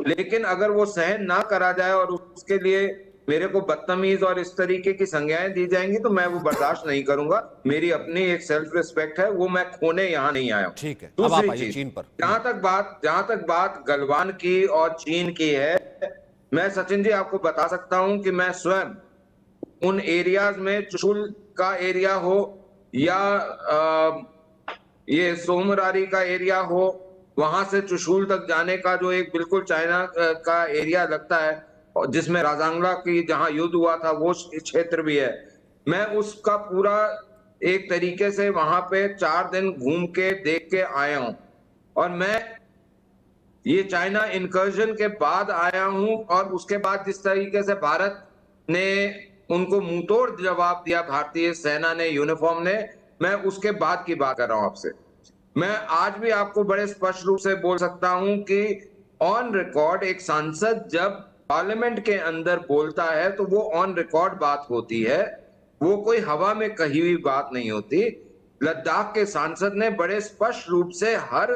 लेकिन अगर वो सहन ना करा जाए और उसके लिए मेरे को बदतमीज और इस तरीके की संज्ञाएं दी जाएंगी तो मैं वो बर्दाश्त नहीं करूंगा। मेरी अपनी एक सेल्फ रिस्पेक्ट है, वो मैं खोने यहाँ नहीं आया हूं। ठीक है, अब आप आइए चीन पर। जहां तक बात गलवान की और चीन की है, मैं सचिन जी आपको बता सकता हूं कि मैं स्वयं उन एरियाज में चुशुल का एरिया हो या ये सोमरारी का एरिया हो, वहां से चुशुल तक जाने का जो एक बिल्कुल चाइना का एरिया लगता है और जिसमें राजांगला की जहां युद्ध हुआ था वो क्षेत्र भी है, मैं उसका पूरा एक तरीके से वहां पे 4 दिन घूम के देख के आया हूं। और मैं ये चाइना इनकर्जन के बाद आया हूं और उसके बाद जिस तरीके से भारत ने उनको मुंहतोड़ जवाब दिया, भारतीय सेना ने, यूनिफॉर्म ने, मैं उसके बाद की बात कर रहा हूं आपसे। मैं आज भी आपको बड़े स्पष्ट रूप से बोल सकता हूं कि ऑन रिकॉर्ड एक सांसद जब पार्लियामेंट के अंदर बोलता है तो वो ऑन रिकॉर्ड बात होती है, वो कोई हवा में कही हुई बात नहीं होती। लद्दाख के सांसद ने बड़े स्पष्ट रूप से हर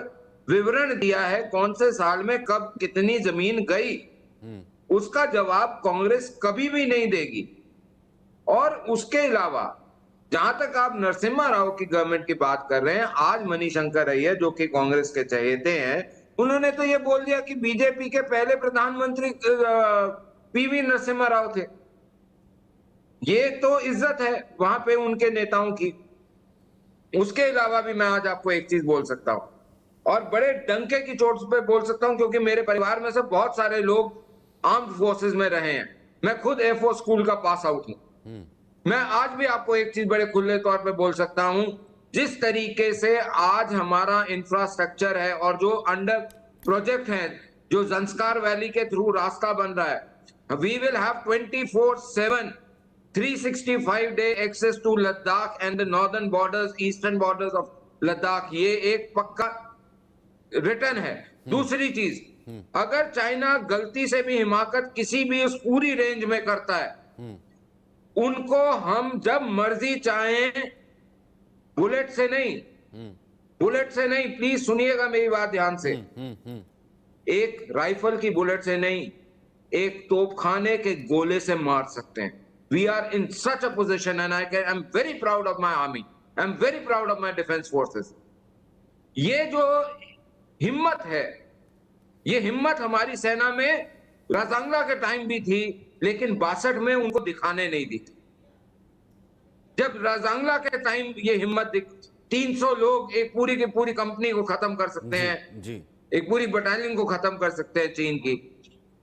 विवरण दिया है, कौन से साल में कब कितनी जमीन गई, उसका जवाब कांग्रेस कभी भी नहीं देगी। और उसके अलावा जहां तक आप नरसिम्हा राव की गवर्नमेंट की बात कर रहे हैं, आज मणिशंकर अय्यर जो कि कांग्रेस के चहेते हैं, उन्होंने तो ये बोल दिया कि बीजेपी के पहले प्रधानमंत्री पीवी नरसिम्हा राव थे। ये तो इज्जत है वहां पे उनके नेताओं की। उसके अलावा भी मैं आज आपको एक चीज बोल सकता हूं और बड़े डंके की चोट पे बोल सकता हूं, क्योंकि मेरे परिवार में से बहुत सारे लोग आर्म्ड फोर्सेस में रहे हैं। मैं खुद एयरफोर्स स्कूल का पास आउट हूं। मैं आज भी आपको एक चीज बड़े खुले तौर पे बोल सकता हूं, जिस तरीके से आज हमारा इंफ्रास्ट्रक्चर है और जो अंडर प्रोजेक्ट है, जो जंस्कार वैली के थ्रू रास्ता बन रहा है, we will have 24/7 365 day access to Ladakh and the northern borders, eastern borders of Ladakh. ये एक पक्का रिटर्न है। दूसरी चीज, अगर चाइना गलती से भी हिमाकत किसी भी उस पूरी रेंज में करता है, उनको हम जब मर्जी चाहें, बुलेट से नहीं, बुलेट से नहीं, प्लीज सुनिएगा मेरी बात ध्यान से, एक राइफल की बुलेट से नहीं, एक तोपखाने के गोले से मार सकते हैं। We are in such a position and I am very proud of my army, I am very proud of my defence forces. ये जो हिम्मत है, ये हिम्मत हमारी सेना में राजांगला के टाइम भी थी, लेकिन 62 में उनको दिखाने नहीं दी थी। जब राजांगला के टाइम ये हिम्मत 300 लोग एक पूरी की पूरी कंपनी को खत्म कर सकते हैं, जी। एक पूरी बटालियन को खत्म कर सकते हैं चीन की,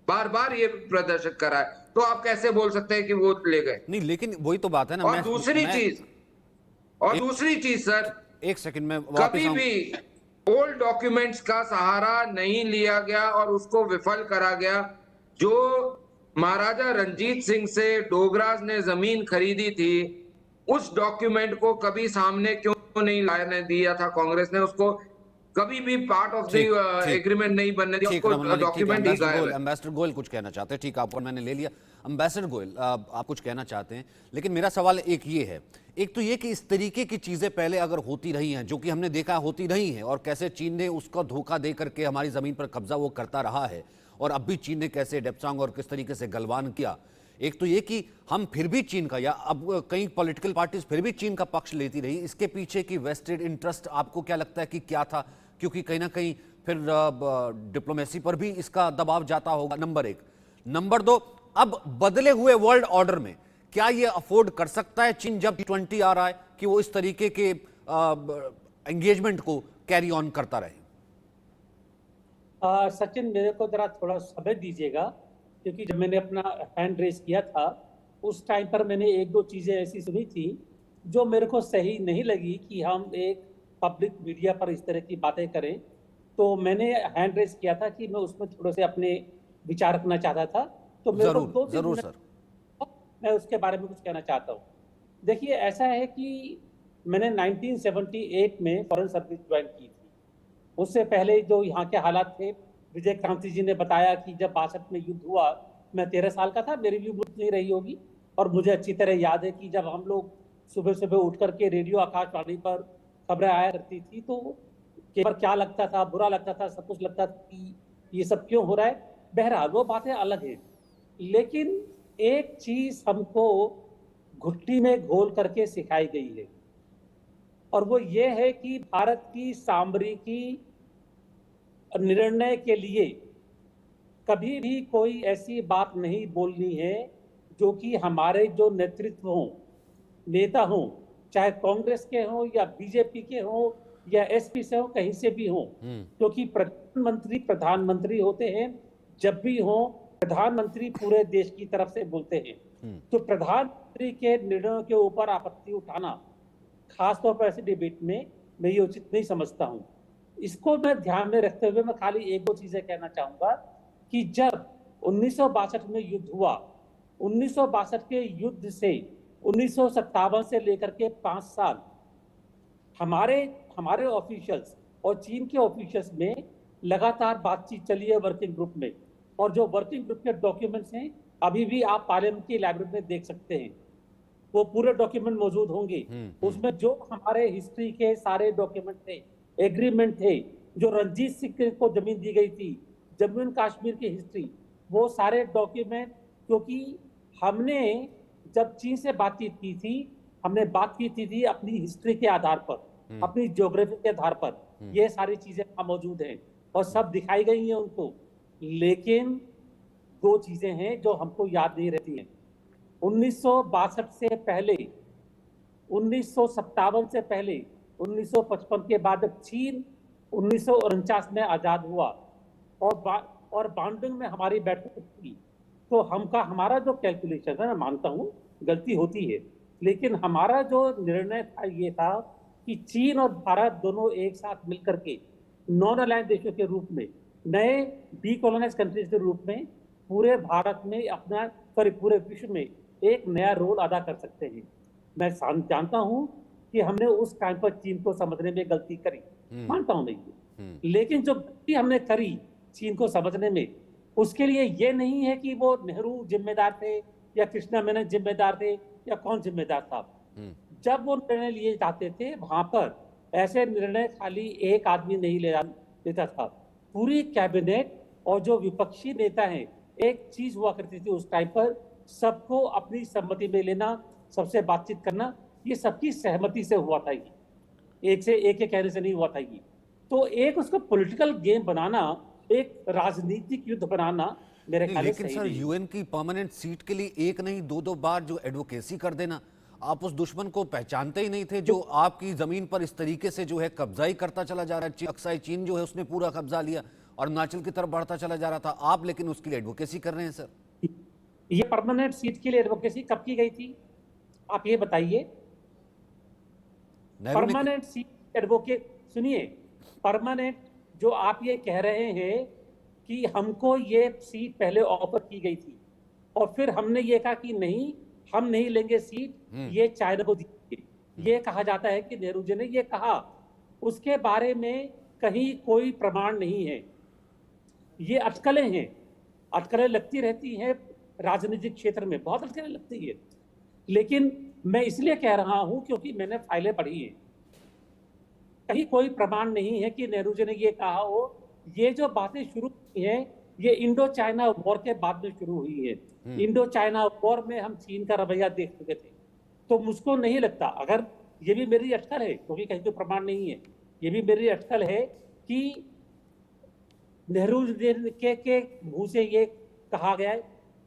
बार बार ये प्रदर्शित करा है, तो आप कैसे बोल सकते हैं कि वो ले गए? नहीं, लेकिन वही तो बात है ना। और दूसरी चीज सर, एक सेकंड में कभी भी ओल्ड डॉक्यूमेंट्स का सहारा नहीं लिया गया और उसको विफल करा गया। जो महाराजा रंजीत सिंह से डोगराज ने जमीन खरीदी थी, उस डॉक्यूमेंट को कभी सामने क्यों नहीं लाने दिया था कांग्रेस ने? उसको कभी भी पार्ट ऑफ द एग्रीमेंट नहीं बनने दिया, उसको डॉक्यूमेंट ही गायब है। एम्बेसडर गोयल कुछ कहना चाहते हैं। ठीक है, आपको मैंने ले लिया। एम्बेसडर गोयल, आप कुछ कहना चाहते हैं, लेकिन मेरा सवाल एक ये है, एक तो ये कि इस तरीके की चीजें पहले अगर होती रही हैं, जो कि हमने देखा होती रही हैं, और कैसे चीन ने उसका धोखा दे करके हमारी जमीन पर कब्जा वो करता रहा है, और अब भी चीन ने कैसे डेप्सांग और किस तरीके से गलवान किया। एक तो ये कि हम फिर भी चीन का, या अब कई पॉलिटिकल पार्टीज फिर भी चीन का पक्ष लेती रही, इसके पीछे की वेस्टेड इंटरेस्ट आपको क्या लगता है कि क्या था? क्योंकि कहीं ना कहीं फिर डिप्लोमेसी पर भी इसका दबाव जाता होगा, नंबर एक। नंबर दो, अब बदले हुए वर्ल्ड ऑर्डर में क्या ये अफोर्ड कर सकता है चीन, जब G20 आ रहा है, कि वो इस तरीके के एंगेजमेंट को कैरी ऑन करता रहे? सचिन, मेरे को जरा थोड़ा समय दीजिएगा, क्योंकि जब मैंने अपना हैंड रेस किया था उस टाइम पर मैंने एक दो चीजें ऐसी सुनी थी जो मेरे को सही नहीं लगी कि हम एक पब्लिक मीडिया पर इस तरह की बातें करें। तो मैंने हैंड रेस किया था कि मैं उसमें थोड़े से अपने विचार रखना चाहता था। तो मेरे को जरूर जरूर सर, मैं उसके बारे में कुछ कहना चाहता हूँ। देखिए, ऐसा है कि मैंने 1978 में फॉरेन सर्विस ज्वाइन की थी। उससे पहले जो यहाँ के हालात थे, विजय क्रांति जी ने बताया कि जब 62 में युद्ध हुआ, मैं 13 साल का था, मेरी भी उम्र नहीं रही होगी, और मुझे अच्छी तरह याद है कि जब हम लोग सुबह सुबह उठ करके रेडियो आकाशवाणी पर खबरें आया करती थी तो केवल क्या लगता था, बुरा लगता था, सब कुछ लगता था कि ये सब क्यों हो रहा है। बहरहाल वो बातें अलग हैं, लेकिन एक चीज हमको घुट्टी में घोल करके सिखाई गई है, और वो ये है कि भारत की सामरिकी निर्णय के लिए कभी भी कोई ऐसी बात नहीं बोलनी है जो कि हमारे जो नेतृत्व हों, नेता हों, चाहे कांग्रेस के हों या बीजेपी के हों या एसपी से हो, कहीं से भी हों, क्योंकि प्रधानमंत्री होते हैं। जब भी हों, प्रधानमंत्री पूरे देश की तरफ से बोलते हैं। तो प्रधानमंत्री के निर्णयों के ऊपर आपत्ति उठाना, खासतौर पर ऐसे डिबेट में, मैं ये उचित नहीं समझता हूँ। इसको मैं ध्यान में रखते हुए मैं खाली एक दो चीजें कहना चाहूंगा कि जब 1962 में युद्ध हुआ, 1962 के युद्ध से 1957 से लेकर के 5 साल हमारे ऑफिशियल्स और चीन के ऑफिशियल्स में लगातार बातचीत चली है वर्किंग ग्रुप में, और जो वर्किंग ग्रुप के डॉक्यूमेंट्स हैं अभी भी आप पार्लियामेंट की लाइब्रेरी में देख सकते हैं। वो पूरे डॉक्यूमेंट मौजूद होंगे। उसमें जो हमारे हिस्ट्री के सारे डॉक्यूमेंट थे, एग्रीमेंट थे, जो रंजीत सिंह को जमीन दी गई थी, जम्मू एंड कश्मीर की हिस्ट्री, वो सारे डॉक्यूमेंट, क्योंकि हमने जब चीन से बातचीत की थी, हमने बात की थी अपनी हिस्ट्री के आधार पर, अपनी ज्योग्राफी के आधार पर। ये सारी चीजें वहां मौजूद हैं और सब दिखाई गई हैं उनको। लेकिन दो चीजें हैं जो हमको याद नहीं रहती हैं। 1962 से पहले, 1957 से पहले, 1955 के बाद जब चीन 1949 में आजाद हुआ और बांडुंग में हमारी बैठक थी, तो हमारा जो कैलकुलेशन है, मैं मानता हूँ गलती होती है, लेकिन हमारा जो निर्णय था ये था कि चीन और भारत दोनों एक साथ मिलकर के नॉन अलायंस देशों के रूप में, नए डीकोलोनाइज कंट्रीज के रूप में पूरे भारत में अपना, पूरे विश्व में एक नया रोल अदा कर सकते हैं। मैं जानता हूं कि हमने उस टाइम पर चीन को समझने में गलती करी, मानता हूं नहीं, लेकिन जो गलती हमने करी चीन को समझने में, उसके लिए ये नहीं है कि वो नेहरू जिम्मेदार थे या कृष्णा मेनन जिम्मेदार थे या कौन जिम्मेदार था। जब वो निर्णय लिए जाते थे वहां पर ऐसे निर्णय खाली एक आदमी नहीं लेता था, पूरी कैबिनेट और जो विपक्षी नेता हैं, एक चीज हुआ करती थी उस टाइम पर, सबको अपनी सहमति में लेना, सबसे बातचीत करना, ये सबकी सहमति से हुआ था। ये एक के कहने से नहीं हुआ था। ये तो एक उसको पॉलिटिकल गेम बनाना, एक राजनीतिक युद्ध बनाना मेरे ख्याल से लेकिन सर, यूएन की परमानेंट सीट के लिए एक नहीं दो बार जो एडवोकेसी कर देना, आप उस दुश्मन को पहचानते ही नहीं थे जो आपकी जमीन पर इस तरीके से जो है कब्जा ही करता चला जा रहा है। अक्साई चीन जो है उसने पूरा कब्जा लिया और अरुणाचल की तरफ बढ़ता चला जा रहा था, आप लेकिन उसके लिए एडवोकेसी कर रहे हैं। सर, ये परमानेंट सीट के लिए एडवोकेसी कब की गई थी, आप ये बताइए। परमानेंट सीट एडवोकेट, सुनिए, परमानेंट जो आप ये कह रहे हैं कि हमको ये सीट पहले ऑफर की गई थी और फिर हमने ये कहा कि नहीं, हम नहीं लेंगे सीट, ये चाइना को दीजिए, ये कहा जाता है कि नेहरू जी ने ये कहा। उसके बारे में कहीं कोई प्रमाण नहीं है। ये अटकलें हैं, अटकलें लगती रहती हैं राजनीतिक क्षेत्र में, बहुत अटकलें लगती है। लेकिन मैं इसलिए कह रहा हूं क्योंकि मैंने फाइलें पढ़ी हैं, कहीं कोई प्रमाण नहीं है कि नेहरू जी ने ये कहा हो। ये जो बातें शुरू हुई हैं, ये इंडो चाइना वॉर के बाद में शुरू हुई है। इंडो चाइना वॉर में हम चीन का रवैया देख चुके थे, तो मुझको नहीं लगता, अगर ये भी मेरी अटकल है क्योंकि कहीं कोई प्रमाण नहीं है, ये भी मेरी अटकल है कि नेहरू के मुंह से ये कहा गया है।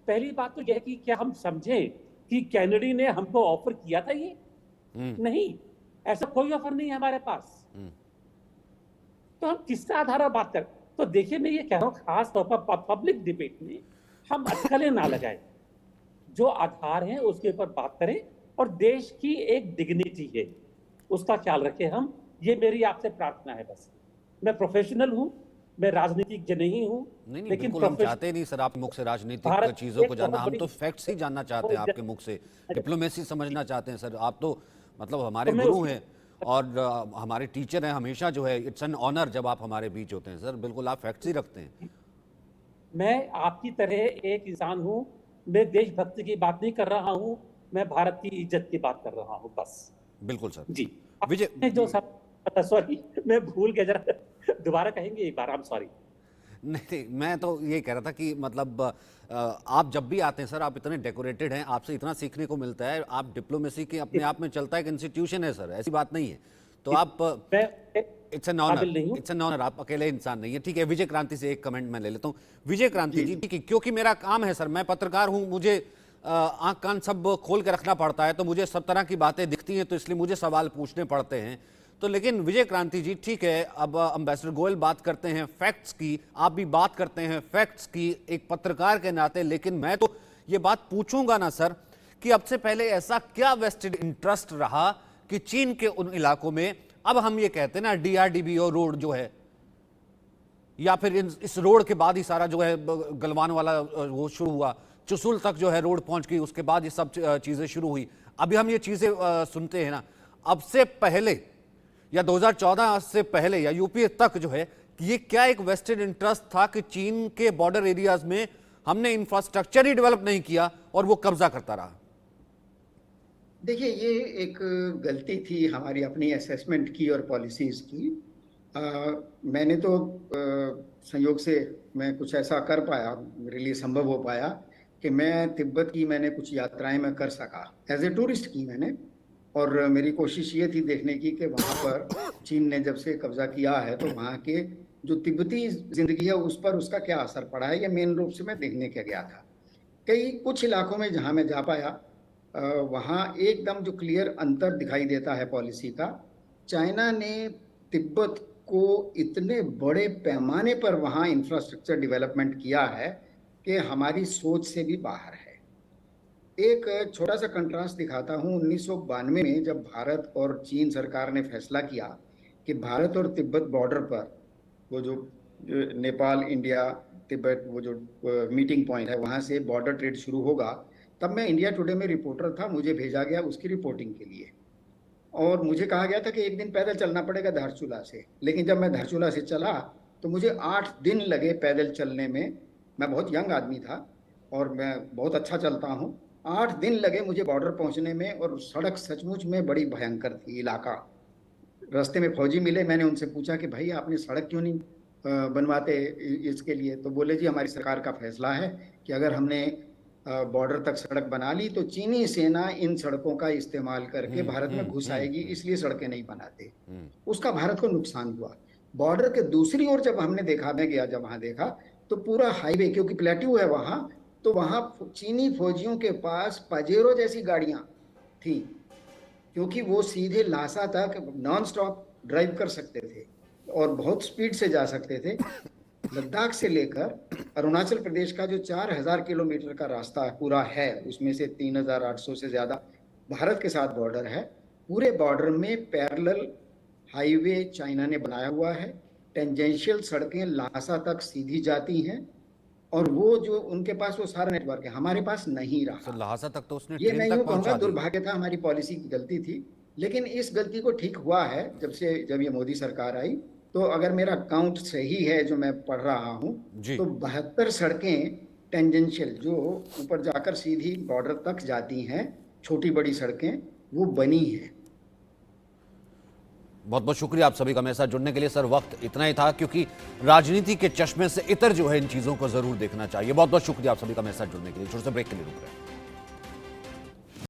पहली बात तो यह है कि क्या हम समझें कि कैनेडी ने हमको ऑफर किया था ये? नहीं, ऐसा कोई ऑफर नहीं है हमारे पास। तो हम किस आधार पर बात करें? तो देखिए, मैं ये कह रहा हूं, खास तौर पर पब्लिक डिबेट में हम अटकलें ना लगाएं, जो आधार हैं उसके ऊपर बात करें, और देश की एक डिग्निटी है उसका ख्याल रखें हम। ये मेरी आपसे प्रार्थना है बस। मैं प्रोफेशनल हूं, मैं राजनीतिक नहीं हूं, नहीं, लेकिन बिल्कुल हम चाहते नहीं सर आपके मुख से राजनीतिक चीजों को जानना, हम तो फैक्ट्स ही जानना चाहते हैं आपके मुख से, डिप्लोमेसी समझना चाहते हैं सर। आप तो मतलब हमारे गुरु हैं और हमारे टीचर हैं, हमेशा जो है इट्स एन ऑनर जब आप हमारे बीच होते हैं सर। बिल्कुल आप फैक्ट्स ही रखते हैं। मैं आपकी तरह एक इंसान हूं, मैं देशभक्ति की बात नहीं कर रहा हूं, मैं भारत की इज्जत की बात कर रहा हूं बस। बिल्कुल सर जी। विजय जो सब, सॉरी मैं भूल गया, जरा दोबारा कहेंगे एक बार? I am sorry. नहीं, मैं तो ये कह रहा था कि मतलब आप जब भी आते हैं सर, आप इतने डेकोरेटेड हैं, आपसे इतना सीखने को मिलता है। आप डिप्लोमेसी के अपने आप में चलता है एक इंस्टीट्यूशन है सर, ऐसी बात नहीं है। तो आप it's an honour, it's an honour, आप अकेले इंसान नहीं है। ठीक है, विजय क्रांति से एक कमेंट मैं ले लेता हूँ। विजय क्रांति जी, ठीक है, क्योंकि मेरा काम है सर, मैं पत्रकार हूँ, मुझे आंख कान सब खोल के रखना पड़ता है, तो मुझे सब तरह की बातें दिखती हैं, तो इसलिए मुझे सवाल पूछने पड़ते हैं। तो लेकिन विजय क्रांति जी, ठीक है, अब एम्बेसडर गोयल बात करते हैं फैक्ट्स की, आप भी बात करते हैं फैक्ट्स की एक पत्रकार के नाते, लेकिन मैं तो ये बात पूछूंगा ना सर कि अब से पहले ऐसा क्या वेस्टेड इंटरेस्ट रहा कि चीन के उन इलाकों में, अब हम ये कहते हैं ना DRDBO रोड जो है, या फिर इस रोड के बाद ही सारा जो है गलवान वाला वो शुरू हुआ, चुसुल तक जो है रोड पहुंच गई, उसके बाद ये सब चीजें शुरू हुई। अभी हम ये चीजें सुनते हैं ना, अब से पहले या 2014 से पहले या यूपीए तक जो है, ये क्या एक वेस्टेड इंटरेस्ट था कि चीन के बॉर्डर एरियाज में हमने इंफ्रास्ट्रक्चर ही डेवलप नहीं किया और वो कब्जा करता रहा? देखिए, ये एक गलती थी हमारी अपनी असेसमेंट की और पॉलिसीज की। मैंने तो संयोग से मैं कुछ ऐसा कर पाया, मेरे लिए संभव हो पाया कि मैं तिब्बत की मैंने कुछ यात्राएं मैं कर सका, एज ए टूरिस्ट की मैंने। और मेरी कोशिश ये थी देखने की कि वहाँ पर चीन ने जब से कब्जा किया है तो वहाँ के जो तिब्बती जिंदगी है उस पर उसका क्या असर पड़ा है, ये मेन रूप से मैं देखने के गया था। कुछ इलाकों में जहाँ मैं जा पाया, वहाँ एकदम जो क्लियर अंतर दिखाई देता है पॉलिसी का। चाइना ने तिब्बत को इतने बड़े पैमाने पर वहाँ इंफ्रास्ट्रक्चर डेवलपमेंट किया है कि हमारी सोच से भी बाहर है। एक छोटा सा कंट्रास्ट दिखाता हूँ। 1992 में जब भारत और चीन सरकार ने फैसला किया कि भारत और तिब्बत बॉर्डर पर वो जो नेपाल इंडिया तिब्बत वो जो मीटिंग पॉइंट है वहाँ से बॉर्डर ट्रेड शुरू होगा, तब मैं इंडिया टुडे में रिपोर्टर था, मुझे भेजा गया उसकी रिपोर्टिंग के लिए। और मुझे कहा गया था कि एक दिन पैदल चलना पड़ेगा धारचूला से। लेकिन जब मैं धारचूला से चला तो मुझे 8 दिन लगे पैदल चलने में। मैं बहुत यंग आदमी था और मैं बहुत अच्छा चलता हूँ। 8 दिन लगे मुझे बॉर्डर पहुँचने में, और सड़क सचमुच में बड़ी भयंकर थी इलाका। रास्ते में फौजी मिले, मैंने उनसे पूछा कि भाई आपने सड़क क्यों नहीं बनवाते इसके लिए? तो बोले जी हमारी सरकार का फैसला है कि अगर हमने बॉर्डर तक सड़क बना ली तो चीनी सेना इन सड़कों का इस्तेमाल करके भारत में घुस आएगी, इसलिए सड़कें नहीं बनाते। उसका भारत को नुकसान हुआ। बॉर्डर के दूसरी ओर जब हमने देखा, मैं गया जब वहां देखा तो पूरा हाईवे, क्योंकि प्लेट्यू है वहां, तो वहां चीनी फौजियों के पास पजेरो जैसी गाड़ियां थी, क्योंकि वो सीधे लासा तक नॉन स्टॉप ड्राइव कर सकते थे और बहुत स्पीड से जा सकते थे। लद्दाख से लेकर अरुणाचल प्रदेश का जो 4000 किलोमीटर का रास्ता पूरा है, उसमें से 3800 से ज्यादा भारत के साथ बॉर्डर है। पूरे बॉर्डर में पैरेलल हाईवे चाइना ने बनाया हुआ है। टेंजेंशियल सड़कें लासा तक सीधी जाती हैं, और वो जो उनके पास वो सारा नेटवर्क है, हमारे पास नहीं रहा। तो लासा तक तो उसने ये मैं यूँ कहूँगा दुर्भाग्य था, हमारी पॉलिसी की गलती थी। लेकिन इस गलती को ठीक हुआ है जब ये मोदी सरकार आई। तो अगर मेरा काउंट सही है जो मैं पढ़ रहा हूँ, तो 72 सड़कें टेंजेंशियल जो ऊपर जाकर सीधी बॉर्डर तक जाती हैं, छोटी बड़ी सड़कें, वो बनी हैं। बहुत बहुत शुक्रिया आप सभी का मेरे साथ जुड़ने के लिए। सर वक्त इतना ही था, क्योंकि राजनीति के चश्मे से इतर जो है इन चीजों को जरूर देखना चाहिए। बहुत बहुत शुक्रिया आप सभी का मेरे साथ जुड़ने के लिए। छोटे से ब्रेक के लिए रुक रहे हैं।